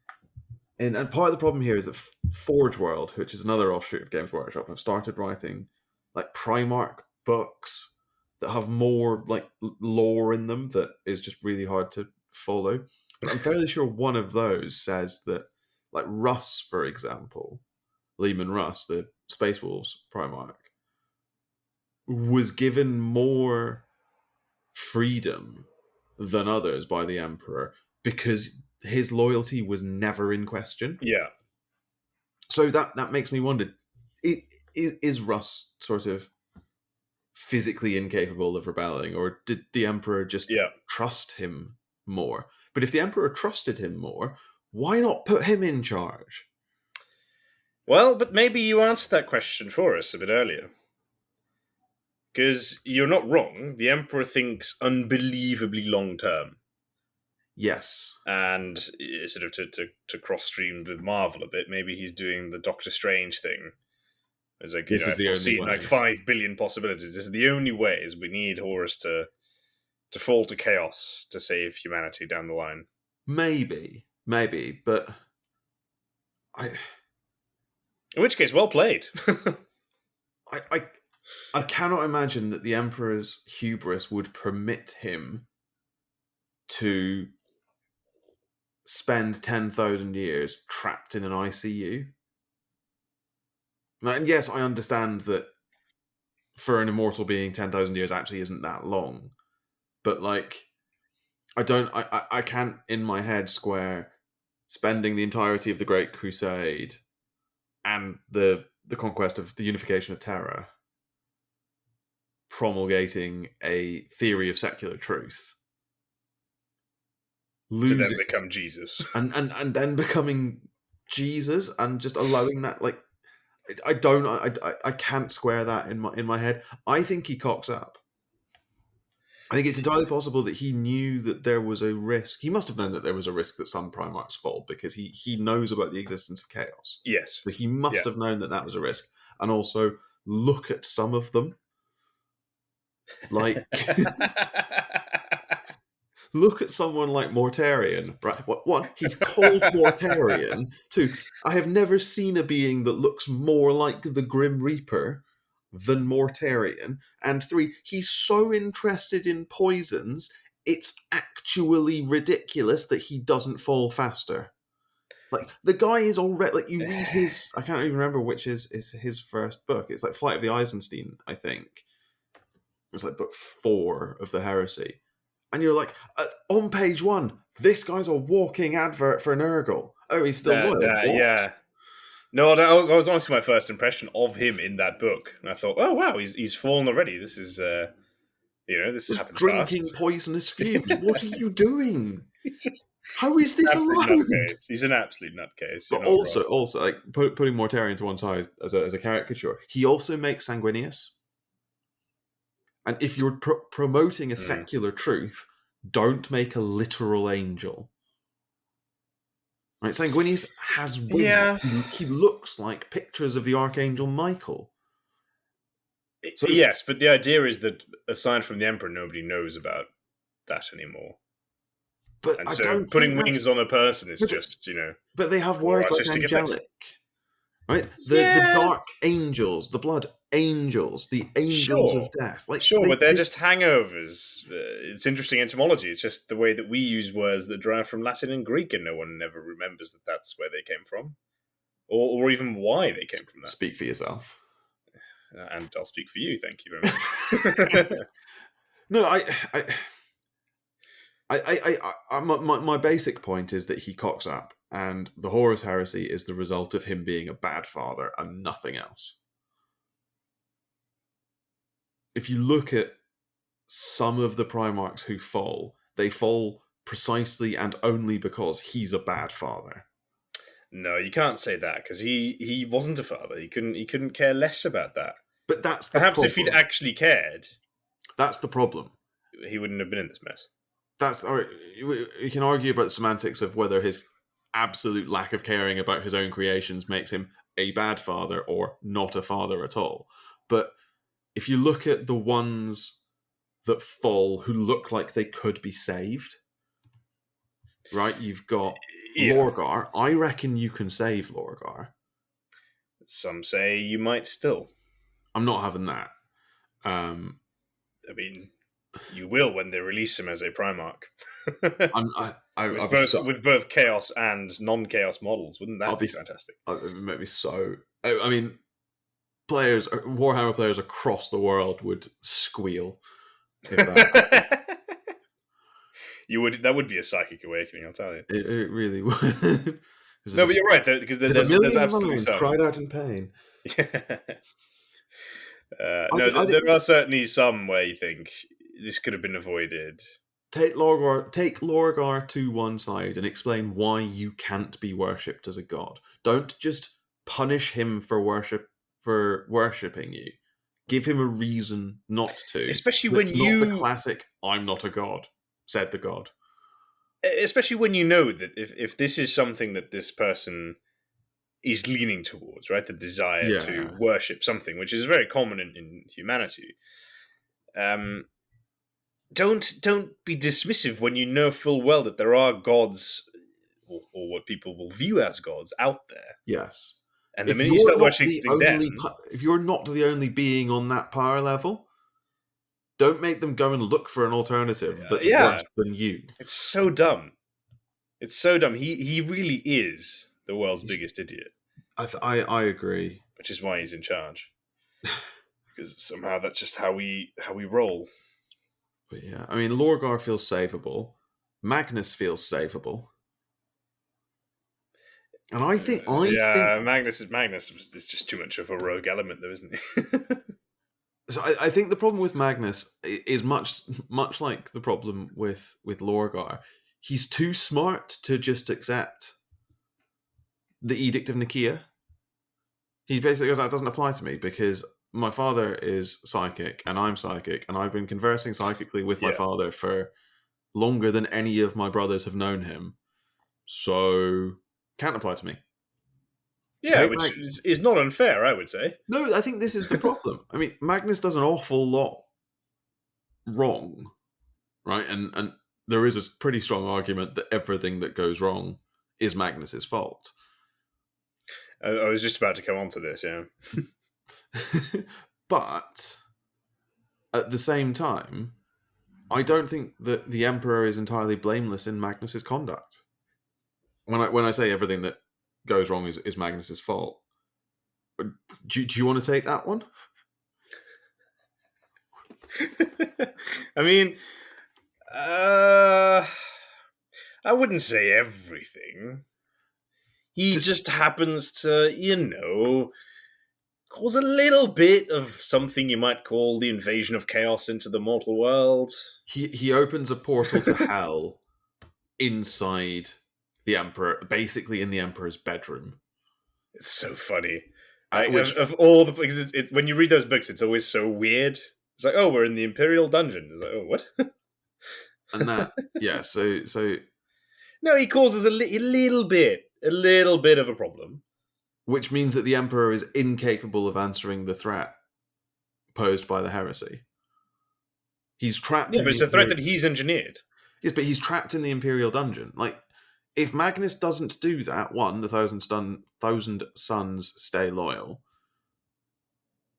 And part of the problem here is that Forge World, which is another offshoot of Games Workshop, have started writing like Primarch books that have more like lore in them that is just really hard to follow. But I'm fairly sure one of those says that, like, Russ, for example, Lehman Russ, the Space Wolves Primarch, was given more freedom than others by the Emperor because his loyalty was never in question. Yeah. So that makes me wonder, is Russ sort of physically incapable of rebelling, or did the Emperor just trust him more? But if the Emperor trusted him more, why not put him in charge? Well, but maybe you answered that question for us a bit earlier. Because you're not wrong. The Emperor thinks unbelievably long term. Yes. And sort of to cross-stream with Marvel a bit, maybe he's doing the Doctor Strange thing. It's like, this is the only way. Like 5 billion possibilities. This is the only way, is we need Horus to fall to chaos to save humanity down the line. Maybe, but in which case, well played. I cannot imagine that the Emperor's hubris would permit him to spend 10,000 years trapped in an ICU. And yes, I understand that for an immortal being, 10,000 years actually isn't that long. But, like, I can't in my head square spending the entirety of the Great Crusade and the conquest of the unification of Terra promulgating a theory of secular truth, to then become Jesus, and then becoming Jesus, and just allowing that, like, I can't square that in my head. I think he cocks up. I think it's entirely possible that he knew that there was a risk. He must have known that there was a risk that some Primarchs fall, because he knows about the existence of chaos. Yes. But he must have known that was a risk. And also, look at some of them. Like, look at someone like Mortarion, right? One, he's called Mortarion. Two, I have never seen a being that looks more like the Grim Reaper than Mortarion. And three, he's so interested in poisons, it's actually ridiculous that he doesn't fall faster. Like, the guy is already, like, you read his, I can't even remember which is his first book. It's like Flight of the Eisenstein, I think. It's like book 4 of the Heresy. And you're like, on page 1, this guy's a walking advert for Nurgle. Oh, he's still loyal. What? Yeah. No, that was honestly my first impression of him in that book. And I thought, oh, wow, he's fallen already. This is, this Just happens drinking fast. poisonous fumes. What are you doing? He's just... How is this allowed? He's an absolute nutcase. But also, like, putting Mortarion to one side as a caricature, he also makes Sanguinius. And if you're promoting a secular truth, don't make a literal angel. Right? Sanguinius has wings. Yeah. He looks like pictures of the Archangel Michael. So, yes, but the idea is that aside from the Emperor, nobody knows about that anymore. But and so putting wings on a person is just, But they have words like angelic. Right? The dark angels, the blood angels, the angels of death. Like, but they're just hangovers. It's interesting etymology. It's just the way that we use words that derive from Latin and Greek, and no one ever remembers that that's where they came from. Or even why they came from that. Speak for yourself. And I'll speak for you, thank you very much. No, my basic point is that he cocks up, and the Horus Heresy is the result of him being a bad father and nothing else. If you look at some of the Primarchs who fall, they fall precisely and only because he's a bad father. No, you can't say that, because he wasn't a father. He couldn't care less about that. But that's the Perhaps problem. If he'd actually cared, that's the problem. He wouldn't have been in this mess. You can argue about the semantics of whether his absolute lack of caring about his own creations makes him a bad father or not a father at all. But if you look at the ones that fall who look like they could be saved, right? You've got Lorgar. I reckon you can save Lorgar. Some say you might still. I'm not having that. I mean, you will when they release him as a Primarch. With both Chaos and non-Chaos models. Wouldn't that be fantastic? It would make me so... I mean, Warhammer players across the world would squeal. If that That would be a psychic awakening, I'll tell you. It really would. No, but you're right, because there's absolutely some. Cried out in pain. There are certainly some where you think this could have been avoided. Take Lorgar to one side and explain why you can't be worshipped as a god. Don't just punish him for worshipping you. Give him a reason not to. Especially when not the classic "I'm not a god," said the god. Especially when you know that if this is something that this person is leaning towards, right? The desire to worship something, which is very common in humanity. Don't be dismissive when you know full well that there are gods, or what people will view as gods, out there. Yes. And the minute you start worshipping them... If you're not the only being on that power level, don't make them go and look for an alternative that's worse than you. It's so dumb. It's so dumb. He really is the world's biggest idiot. I agree. Which is why he's in charge. Because somehow that's just how we roll. But yeah, I mean, Lorgar feels savable. Magnus feels savable. And I think Magnus is just too much of a rogue element, though, isn't he? So I think the problem with Magnus is much like the problem with Lorgar. He's too smart to just accept the Edict of Nicaea. He basically goes, that doesn't apply to me because my father is psychic and I'm psychic and I've been conversing psychically with my father for longer than any of my brothers have known him. So can't apply to me. Yeah, which is not unfair, I would say. No, I think this is the problem. I mean, Magnus does an awful lot wrong, right? And there is a pretty strong argument that everything that goes wrong is Magnus's fault. I was just about to come on to this, yeah. But at the same time, I don't think that the Emperor is entirely blameless in Magnus's conduct. When I say everything that goes wrong is Magnus's fault, do you want to take that one? I mean, I wouldn't say everything. He just happens to, cause a little bit of something you might call the invasion of chaos into the mortal world. He opens a portal to hell inside the Emperor, basically in the Emperor's bedroom. It's so funny. Of all the because when you read those books, it's always so weird. It's like, oh, we're in the Imperial dungeon. It's like, oh, what? And that, yeah. So no, he causes a little bit of a problem, which means that the Emperor is incapable of answering the threat posed by the heresy. He's trapped. Yeah, but it's a threat that he's engineered. Yes, but he's trapped in the Imperial dungeon. Like, if Magnus doesn't do that, one, the Thousand Sons stay loyal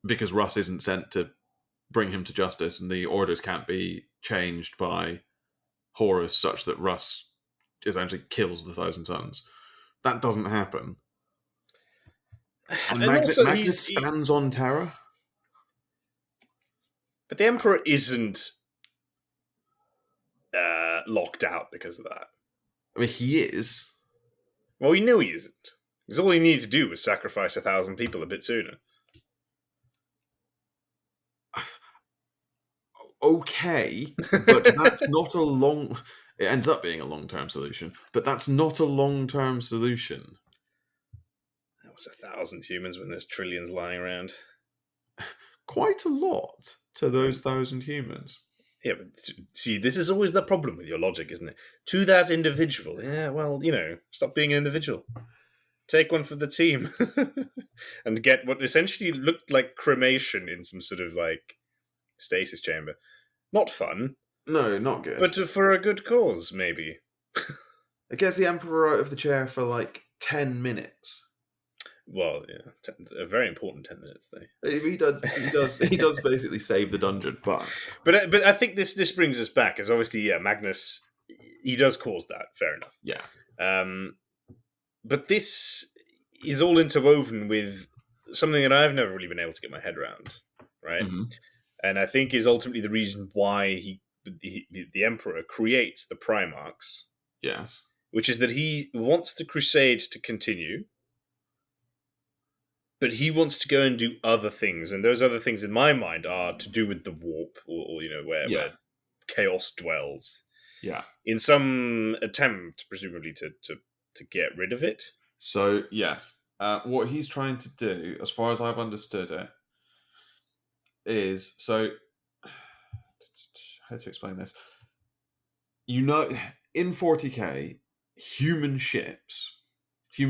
because Russ isn't sent to bring him to justice, and the orders can't be changed by Horus such that Russ essentially kills the Thousand Sons. That doesn't happen. And Magnus stands on Terra. But the Emperor isn't locked out because of that. I mean, he is. Well, we knew he isn't. Because all he needed to do was sacrifice 1,000 people a bit sooner. Okay, but that's not a long... It ends up being a long-term solution, but that's not a long-term solution. That was 1,000 humans when there's trillions lying around. Quite a lot to those 1,000 humans. Yeah, but see, this is always the problem with your logic, isn't it? To that individual, yeah, well, stop being an individual. Take one for the team. And get what essentially looked like cremation in some sort of, stasis chamber. Not fun. No, not good. But for a good cause, maybe. It gets the Emperor out of the chair for, 10 minutes. Well, yeah, a very important 10 minutes, though. He does basically save the dungeon, but I think this brings us back, as obviously, yeah, Magnus, he does cause that, fair enough. Yeah. But this is all interwoven with something that I've never really been able to get my head around, right? Mm-hmm. And I think is ultimately the reason why the Emperor creates the Primarchs. Yes. Which is that he wants the crusade to continue, but he wants to go and do other things, and those other things in my mind are to do with the warp, or where chaos dwells. Yeah. In some attempt, presumably, to get rid of it. So, yes. What he's trying to do, as far as I've understood it, is... So, how to explain this? In 40k, human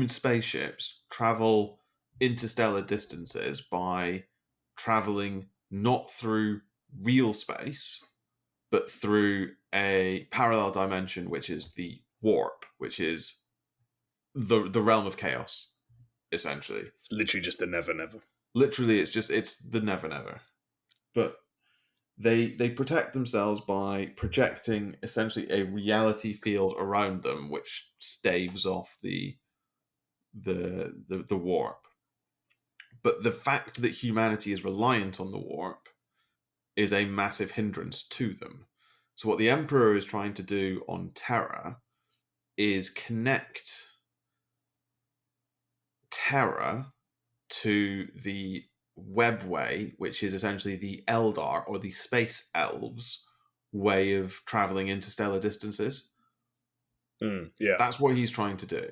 spaceships, travel interstellar distances by traveling not through real space, but through a parallel dimension, which is the warp, which is the realm of chaos, essentially. It's literally just the never never. Literally, it's the never never. But they protect themselves by projecting essentially a reality field around them, which staves off the warp. But the fact that humanity is reliant on the warp is a massive hindrance to them. So what the Emperor is trying to do on Terra is connect Terra to the webway, which is essentially the Eldar, or the Space Elves' way of traveling interstellar distances. Yeah. That's what he's trying to do.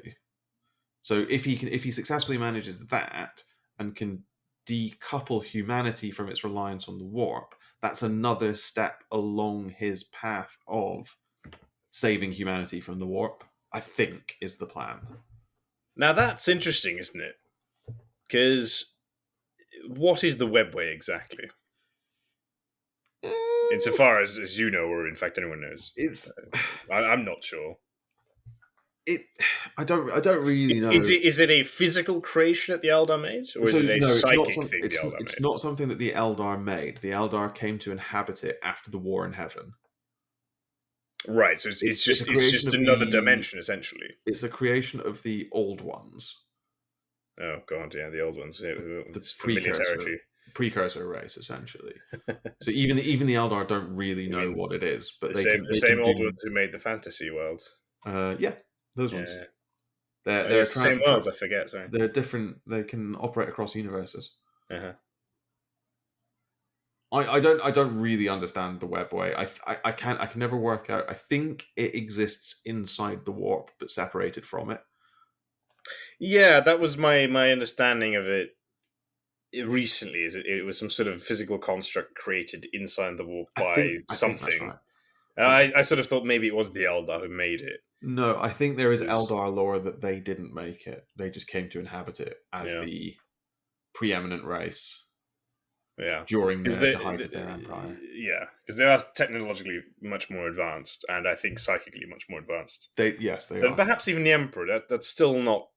So if he successfully manages that and can decouple humanity from its reliance on the warp, that's another step along his path of saving humanity from the warp, I think, is the plan. Now that's interesting, isn't it? Because what is the webway exactly? insofar as you know, or in fact anyone knows. It's I'm not sure. it. I don't really know. Is it a physical creation that the Eldar made, or is it a psychic thing the Eldar it's made? not something that the Eldar made. The Eldar came to inhabit it after the War in Heaven. Right, so it's just another dimension, essentially. It's a creation of the Old Ones. Oh god, yeah, the old ones. The familiar territory. Precursor race, essentially. So even the Eldar don't really know what it is, but the same old ones who made the fantasy world. Yeah, those ones. They're the same worlds. I forget. Sorry, they're different. They can operate across universes. I don't really understand the webway. I can never work out. I think it exists inside the warp, but separated from it. Yeah, that was my understanding of it recently. Is it was some sort of physical construct created inside the warp by something. I think that's right. I sort of thought maybe it was the Eldar who made it. No, I think there is Eldar lore that they didn't make it. They just came to inhabit it as the preeminent race. Yeah, during the height of their empire. Yeah, because they are technologically much more advanced, and I think psychically much more advanced. They are. Perhaps even the Emperor. That's still not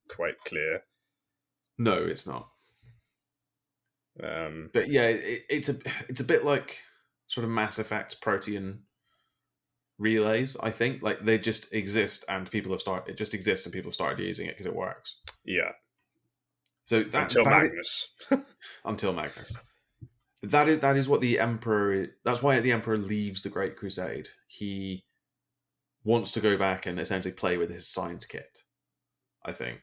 quite clear. No, it's not. But yeah, it's a bit like sort of Mass Effect Protean relays. I think like they just exist, and people have started using it because it works. Yeah. So until Magnus. Until Magnus. That is what the Emperor. That's why the Emperor leaves the Great Crusade. He wants to go back and essentially play with his science kit, I think.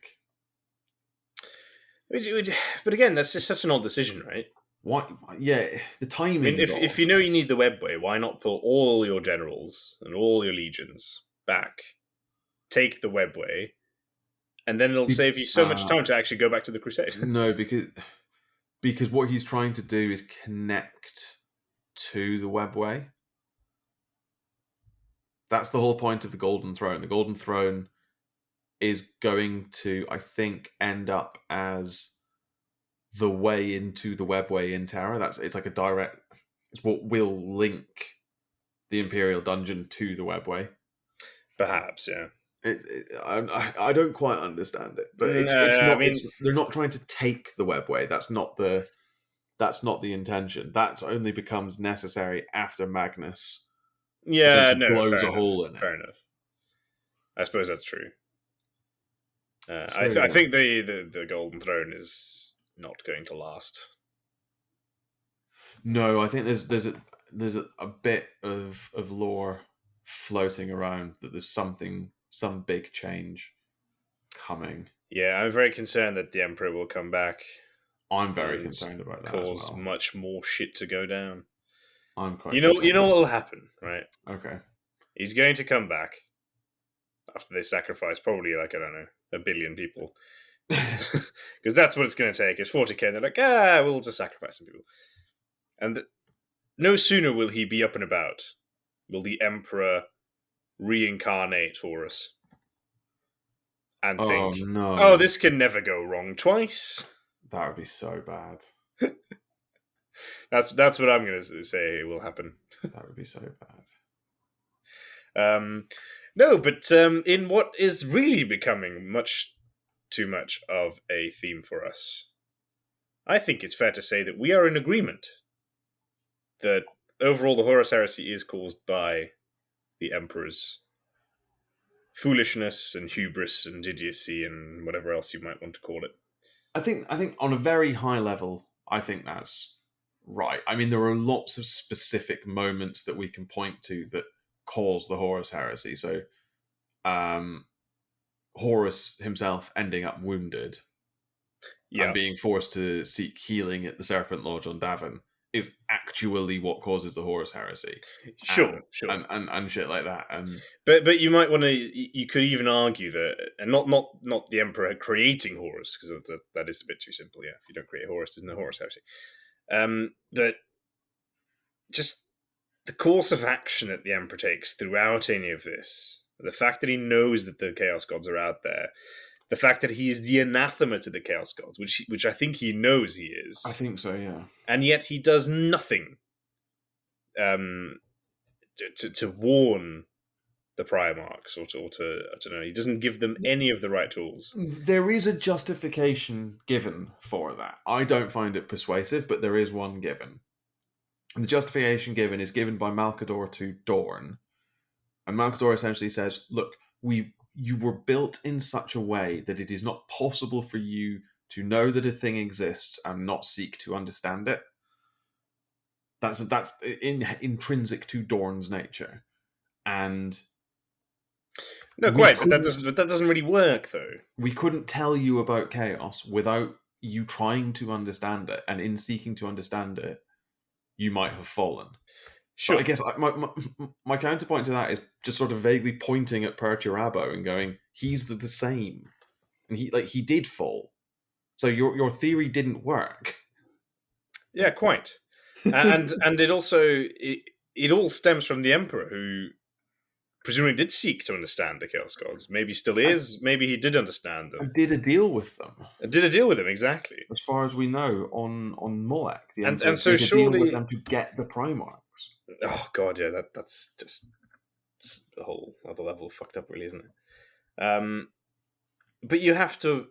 But again, that's just such an odd decision, right? Why? Yeah, the timing. I mean, if you know you need the webway, why not pull all your generals and all your legions back, take the webway, and then it'll save you so much time to actually go back to the Crusade. No, because what he's trying to do is connect to the webway. That's the whole point of the Golden Throne. The Golden Throne is going to, I think, end up as the way into the webway in Terra. It's like a direct. It's what will link the Imperial Dungeon to the webway. Perhaps, yeah. I don't quite understand it, but it's not. They're not trying to take the webway. That's not the intention. That only becomes necessary after Magnus. Yeah, blows a hole in it. Fair enough. I suppose that's true. I think the Golden Throne is not going to last. No, I think there's a bit of lore floating around that there's some big change coming. Yeah, I'm very concerned that the Emperor will come back. I'm very concerned about that. Cause much more shit to go down. I'm quite. You know what will happen, right? Okay. He's going to come back after they sacrifice probably like, I don't know, 1 billion people, because that's what it's going to take. It's 40k. And they're like, we'll just sacrifice some people, and no sooner will he be up and about, will the Emperor reincarnate Horus and think, no, this can never go wrong twice. That would be so bad. That's what I'm going to say will happen. That would be so bad. No, but in what is really becoming much too much of a theme for us, I think it's fair to say that we are in agreement that overall the Horus Heresy is caused by the Emperor's foolishness and hubris and idiocy and whatever else you might want to call it. I think on a very high level, I think that's right. I mean, there are lots of specific moments that we can point to that cause the Horus Heresy. So, Horus himself ending up wounded and being forced to seek healing at the Serpent Lodge on Davin is actually what causes the Horus Heresy. Sure. And shit like that. But you might want to. You could even argue that, and not the Emperor creating Horus, because that is a bit too simple. Yeah, if you don't create Horus, there's no Horus Heresy. But just the course of action that the Emperor takes throughout any of this, the fact that he knows that the Chaos Gods are out there, the fact that he's the anathema to the Chaos Gods, which I think he knows he is. I think so, yeah. And yet he does nothing to warn the Primarchs, or to I don't know. He doesn't give them any of the right tools. There is a justification given for that. I don't find it persuasive, but there is one given. And the justification given is given by Malcador to Dorn. And Malcador essentially says, look, you were built in such a way that it is not possible for you to know that a thing exists and not seek to understand it. That's intrinsic to Dorn's nature. And no, quite, but that doesn't really work, though. We couldn't tell you about chaos without you trying to understand it, and in seeking to understand it, you might have fallen. Sure. But I guess my counterpoint to that is just sort of vaguely pointing at Perturabo and going, he's the same, and he did fall, so your theory didn't work. Yeah, quite, and it also it all stems from the Emperor, who presumably did seek to understand the Chaos Gods. Maybe still is. Maybe he did understand them. And did a deal with them. Exactly. As far as we know, on Molech, the and so did surely a deal with them to get the Primarchs. Oh god, yeah, that's just a whole other level of fucked up, really, isn't it? But you have to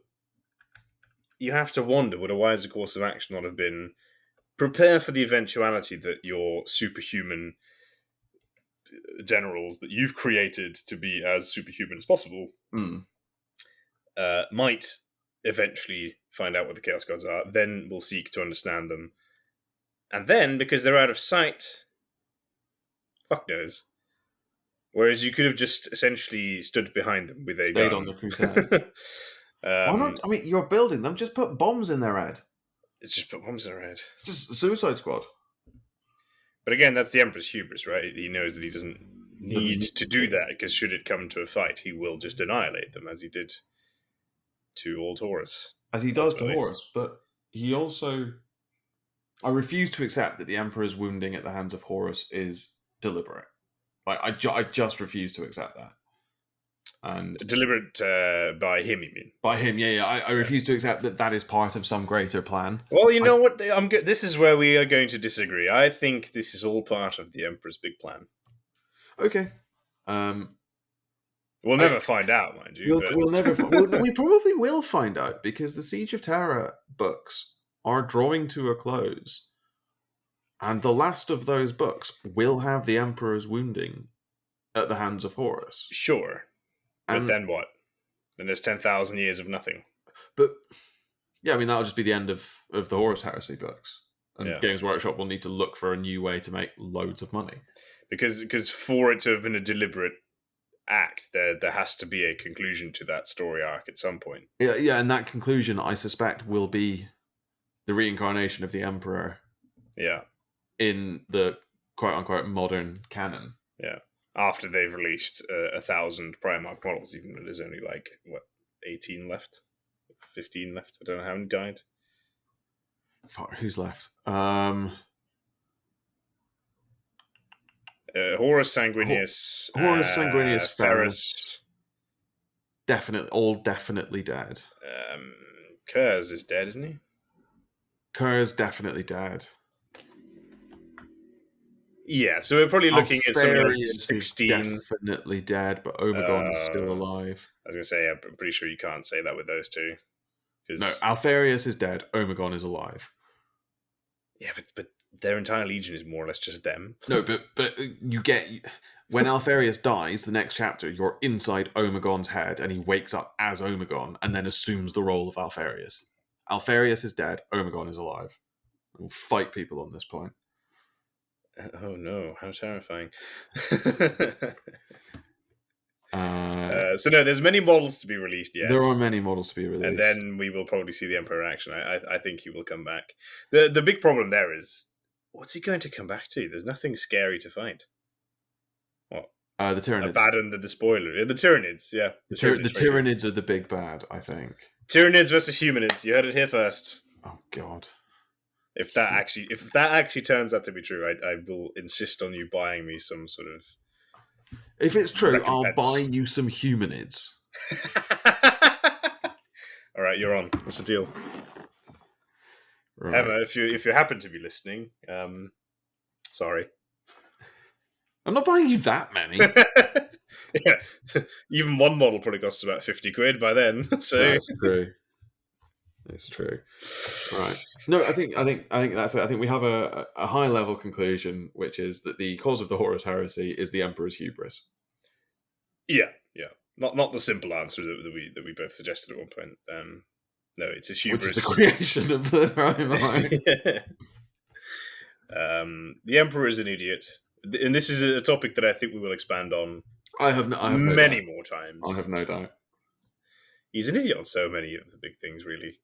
wonder, would a wiser course of action not have been prepare for the eventuality that your superhuman generals that you've created to be as superhuman as possible might eventually find out what the Chaos Gods are, then will seek to understand them, and then, because they're out of sight, fuck knows. Whereas you could have just essentially stood behind them with a stayed gun. On the crusade. Why not? I mean, you're building them, just put bombs in their head. It's just put bombs in their head. It's just a Suicide Squad. But again, that's the Emperor's hubris, right? He knows that he doesn't need to do that, because should it come to a fight, he will just annihilate them, as he did to old Horus. As he does to Horus, but he also... I refuse to accept that the Emperor's wounding at the hands of Horus is deliberate. I just refuse to accept that. And deliberate by him, you mean? By him, yeah. I refuse to accept that is part of some greater plan. Well, you know what? This is where we are going to disagree. I think this is all part of the Emperor's big plan. Okay. We'll never find out, mind you. We'll never. We probably will find out, because the Siege of Terra books are drawing to a close, and the last of those books will have the Emperor's wounding at the hands of Horus. Sure. But then what? Then there's 10,000 years of nothing. But, yeah, I mean, that'll just be the end of the Horus Heresy books. And Games Workshop will need to look for a new way to make loads of money. Because for it to have been a deliberate act, there has to be a conclusion to that story arc at some point. Yeah, and that conclusion, I suspect, will be the reincarnation of the Emperor. Yeah. In the quote-unquote modern canon. Yeah. After they've released 1,000 Primarch models, even though there's only 18 left, 15 left. I don't know how many died. Who's left? Horus Sanguinius, Ferrus, definitely dead. Kurz is dead, isn't he? Kurz definitely dead. Yeah, so we're probably looking at something like 16. Is definitely dead, but Omegon is still alive. I was going to say, I'm pretty sure you can't say that with those two. No, Alfarius is dead, Omegon is alive. Yeah, but their entire legion is more or less just them. No, but you get... When Alfarius dies, the next chapter, you're inside Omegon's head, and he wakes up as Omegon, and then assumes the role of Alfarius. Alfarius is dead, Omegon is alive. We'll fight people on this point. Oh no, how terrifying. So no, there's many models to be released yet. There are many models to be released. And then we will probably see the Emperor in action. I think he will come back. The big problem there is, what's he going to come back to? There's nothing scary to fight. What? The Tyranids. Abaddon, the Despoiler. The Tyranids, yeah. The Tyranids are the big bad, I think. Tyranids versus Humanids. You heard it here first. Oh, God. If that actually turns out to be true, I will insist on you buying me some sort of... If it's true, I'll buy you some Humanids. All right, you're on. What's the deal? Right. Emma, if you happen to be listening, sorry. I'm not buying you that many. Yeah, even one model probably costs about 50 quid by then. So That's true. It's true. Right. No, I think that's it. I think we have a high level conclusion, which is that the cause of the Horus Heresy is the Emperor's hubris. yeah, not the simple answer that we both suggested at one point. No, it's his hubris. Which is the creation of the Prime. The Emperor is an idiot, and this is a topic that I think we will expand on. I have many more times. I have no doubt. He's an idiot on so many of the big things, really.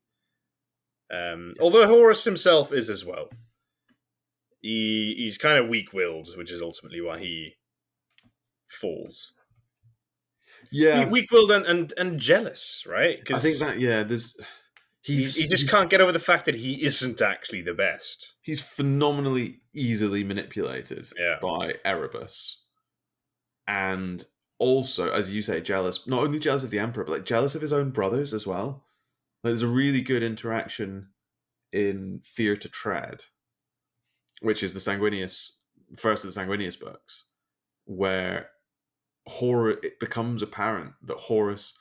Although Horus himself is as well. He's kind of weak-willed, which is ultimately why he falls. Yeah, weak-willed and jealous, right? I think that there's he just can't get over the fact that he isn't actually the best. He's phenomenally easily manipulated by Erebus, and also, as you say, jealous. Not only jealous of the Emperor, but like jealous of his own brothers as well. Like, there's a really good interaction in Fear to Tread, which is the first of the Sanguinius books, where it becomes apparent that Horus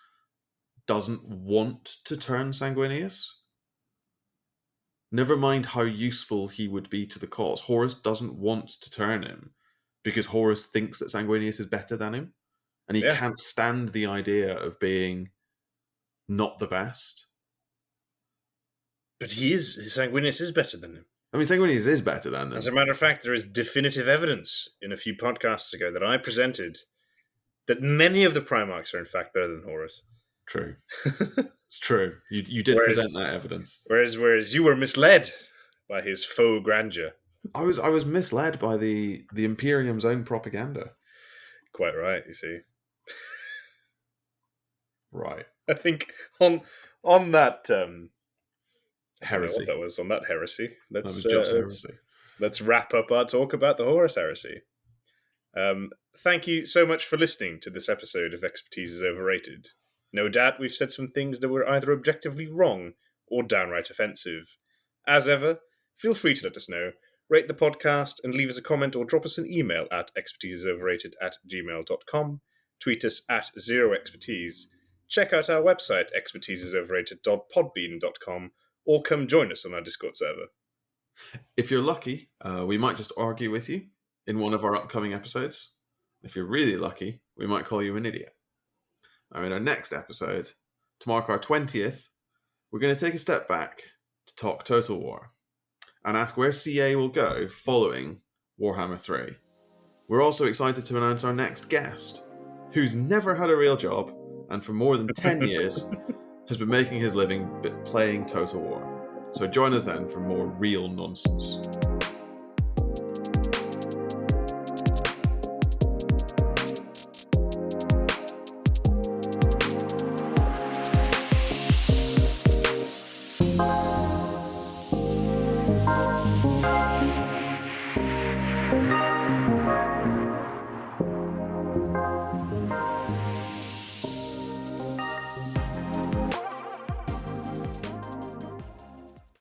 doesn't want to turn Sanguinius. Never mind how useful he would be to the cause. Horus doesn't want to turn him because Horus thinks that Sanguinius is better than him, and he can't stand the idea of being not the best. But Sanguinius is better than him. I mean, Sanguinius is better than him. As a matter of fact, there is definitive evidence in a few podcasts ago that I presented that many of the Primarchs are in fact better than Horus. True. It's true. You did present that evidence. Whereas you were misled by his faux grandeur. I was misled by the Imperium's own propaganda. Quite right, you see. Right. I think on that heresy. What that was on that heresy. Heresy. Let's wrap up our talk about the Horus Heresy. Thank you so much for listening to this episode of Expertise is Overrated. No doubt we've said some things that were either objectively wrong or downright offensive. As ever, feel free to let us know, rate the podcast, and leave us a comment or drop us an email at expertiseisoverrated@gmail.com, tweet us at zeroexpertise, check out our website expertiseisoverrated.podbean.com, or come join us on our Discord server. If you're lucky, we might just argue with you in one of our upcoming episodes. If you're really lucky, we might call you an idiot. Now, in our next episode, to mark our 20th, we're going to take a step back to talk Total War and ask where CA will go following Warhammer 3. We're also excited to announce our next guest, who's never had a real job and for more than 10 years has been making his living playing Total War. So join us then for more real nonsense.